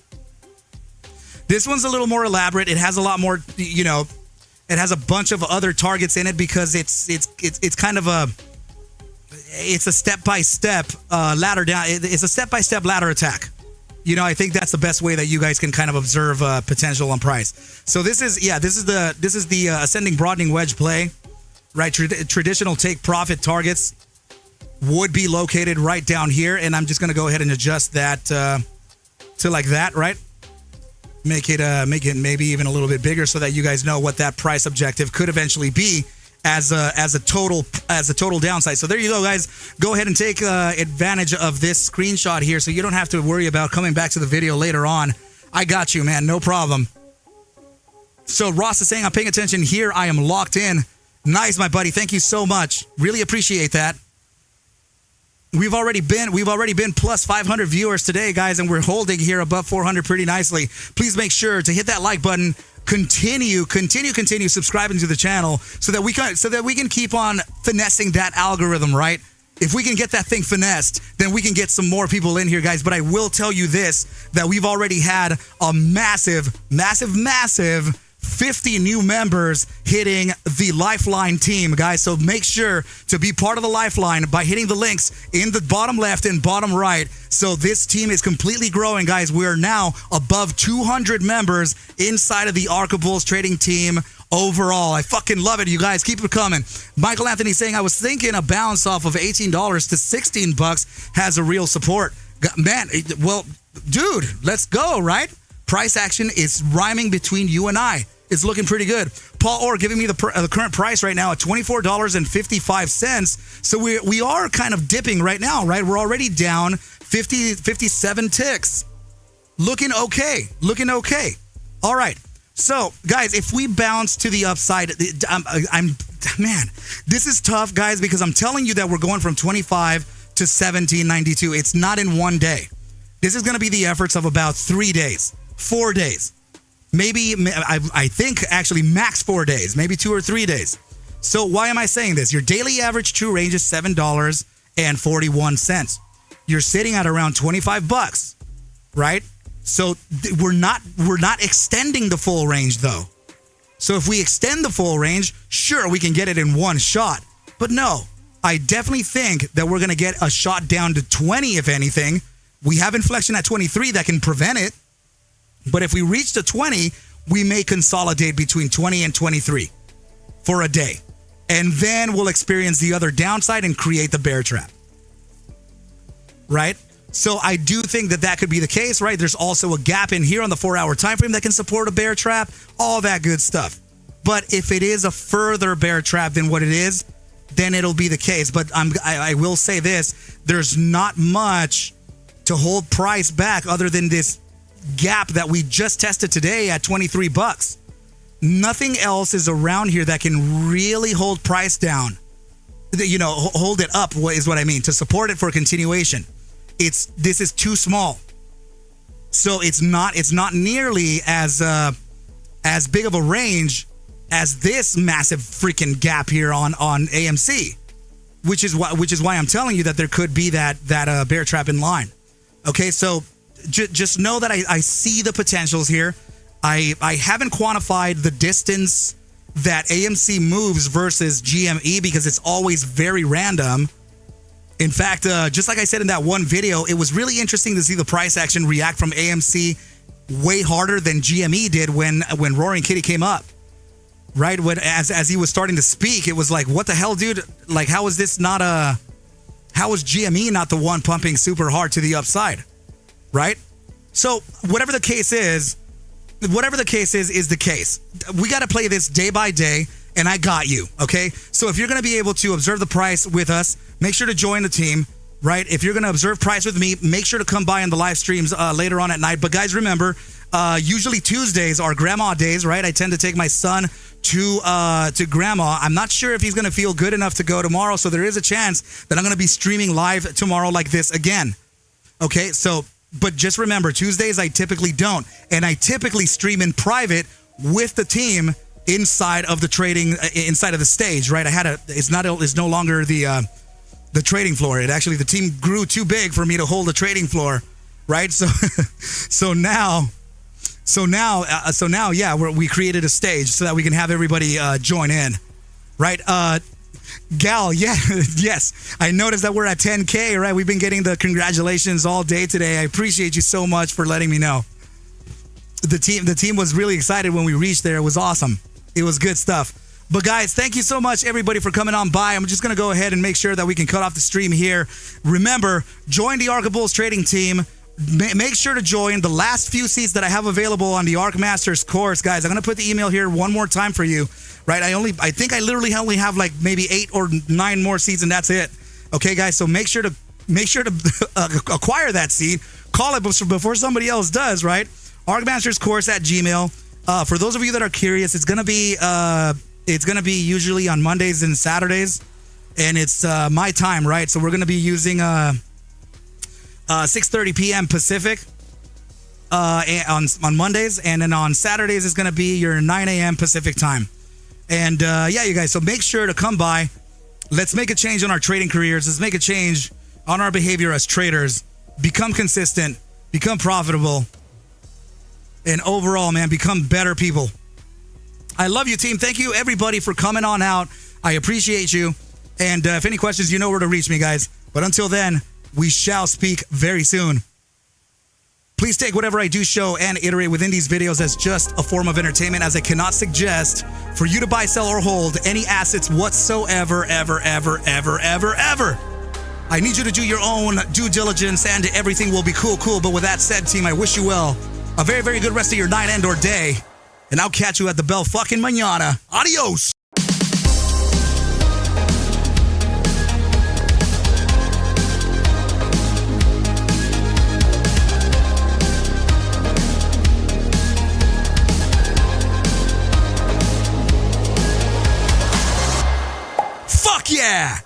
This one's a little more elaborate. It has a lot more, it has a bunch of other targets in it because it's kind of it's a step-by-step ladder down. It's a step-by-step ladder attack. I think that's the best way that you guys can kind of observe potential on price. So this is the ascending broadening wedge play, right? Traditional take profit targets would be located right down here, and I'm just going to go ahead and adjust that to like that, right? Make it maybe even a little bit bigger so that you guys know what that price objective could eventually be as a total downside. So there you go, guys. Go ahead and take advantage of this screenshot here, so you don't have to worry about coming back to the video later on. I got you, man. No problem. So Ross is saying, I'm paying attention here. I am locked in. Nice, my buddy. Thank you so much. Really appreciate that. We've already been plus 500 viewers today, guys, and we're holding here above 400 pretty nicely. Please make sure to hit that like button. Continue subscribing to the channel so that we can keep on finessing that algorithm, right? If we can get that thing finessed, then we can get some more people in here, guys. But I will tell you this, that we've already had a massive 50 new members hitting the Lifeline team, guys. So make sure to be part of the Lifeline by hitting the links in the bottom left and bottom right. So this team is completely growing, guys. We are now above 200 members inside of the Arca Bulls trading team overall. I fucking love it, you guys. Keep it coming. Michael Anthony saying, I was thinking a bounce off of $18 to $16 has a real support. Man, well, dude, let's go, right? Price action is rhyming between you and I. It's looking pretty good. Paul Orr giving me the current price right now at $24.55. So we are kind of dipping right now, right? We're already down 57 ticks. Looking okay. All right. So, guys, if we bounce to the upside, man, this is tough, guys, because I'm telling you that we're going from 25 to 1792. It's not in one day. This is going to be the efforts of about 3 days. 4 days, maybe, I think actually max 4 days, maybe 2 or 3 days. So why am I saying this? Your daily average true range is $7.41. You're sitting at around $25, right? So we're not extending the full range though. So if we extend the full range, sure, we can get it in one shot. But no, I definitely think that we're going to get a shot down to 20, if anything. We have inflection at 23 that can prevent it. But if we reach the 20, we may consolidate between 20 and 23 for a day. And then we'll experience the other downside and create the bear trap. Right? So I do think that could be the case, right? There's also a gap in here on the 4-hour time frame that can support a bear trap, all that good stuff. But if it is a further bear trap than what it is, then it'll be the case. But I will say this, there's not much to hold price back other than this gap that we just tested today at $23. Nothing else is around here that can really hold price down. Hold it up is what I mean, to support it for continuation. This is too small. So it's not nearly as big of a range as this massive freaking gap here on AMC, which is why I'm telling you that there could be that bear trap in line. Okay, so just know that I see the potentials here. I haven't quantified the distance that AMC moves versus GME because it's always very random. In fact, just like I said in that one video, it was really interesting to see the price action react from AMC way harder than GME did when Roaring Kitty came up. Right? As he was starting to speak, it was like, what the hell, dude? Like, how is GME not the one pumping super hard to the upside? Right? So whatever the case is the case. We got to play this day by day, and I got you, okay? So if you're going to be able to observe the price with us, make sure to join the team, right? If you're going to observe price with me, make sure to come by on the live streams later on at night. But guys, remember, usually Tuesdays are grandma days, right? I tend to take my son to grandma. I'm not sure if he's going to feel good enough to go tomorrow, so there is a chance that I'm going to be streaming live tomorrow like this again. Okay, so, but just remember, Tuesdays I typically don't, and I typically stream in private with the team inside of the trading, inside of the stage, right? It's no longer the trading floor. The team grew too big for me to hold a trading floor, right? So now, yeah, we created a stage so that we can have everybody join in, right? Gal, yeah, yes. I noticed that we're at 10K, right? We've been getting the congratulations all day today. I appreciate you so much for letting me know. The team was really excited when we reached there. It was awesome. It was good stuff. But guys, thank you so much, everybody, for coming on by. I'm just going to go ahead and make sure that we can cut off the stream here. Remember, join the Arca Bulls trading team. Make sure to join the last few seats that I have available on the ArcMastersCourse. Guys, I'm going to put the email here one more time for you, right? I think I literally only have like maybe 8 or 9 more seats, and that's it. Okay, guys, so make sure to acquire that seat. Call it before somebody else does, right? ArcMastersCourse at Gmail. For those of you that are curious, it's gonna be usually on Mondays and Saturdays, and it's my time, right? So we're gonna be using 6:30 p.m. Pacific on Mondays, and then on Saturdays it's gonna be your 9 a.m. Pacific time. And yeah, you guys, so make sure to come by. Let's make a change on our trading careers. Let's make a change on our behavior as traders. Become consistent, become profitable, and overall, man, become better people. I love you, team. Thank you, everybody, for coming on out. I appreciate you. And if any questions, you know where to reach me, guys. But until then, we shall speak very soon. Please take whatever I do show and iterate within these videos as just a form of entertainment, as I cannot suggest for you to buy, sell, or hold any assets whatsoever, ever. I need you to do your own due diligence, and everything will be cool. But with that said, team, I wish you well. A very, very good rest of your night and or day. And I'll catch you at the bell fucking mañana. Adios. Fuck yeah.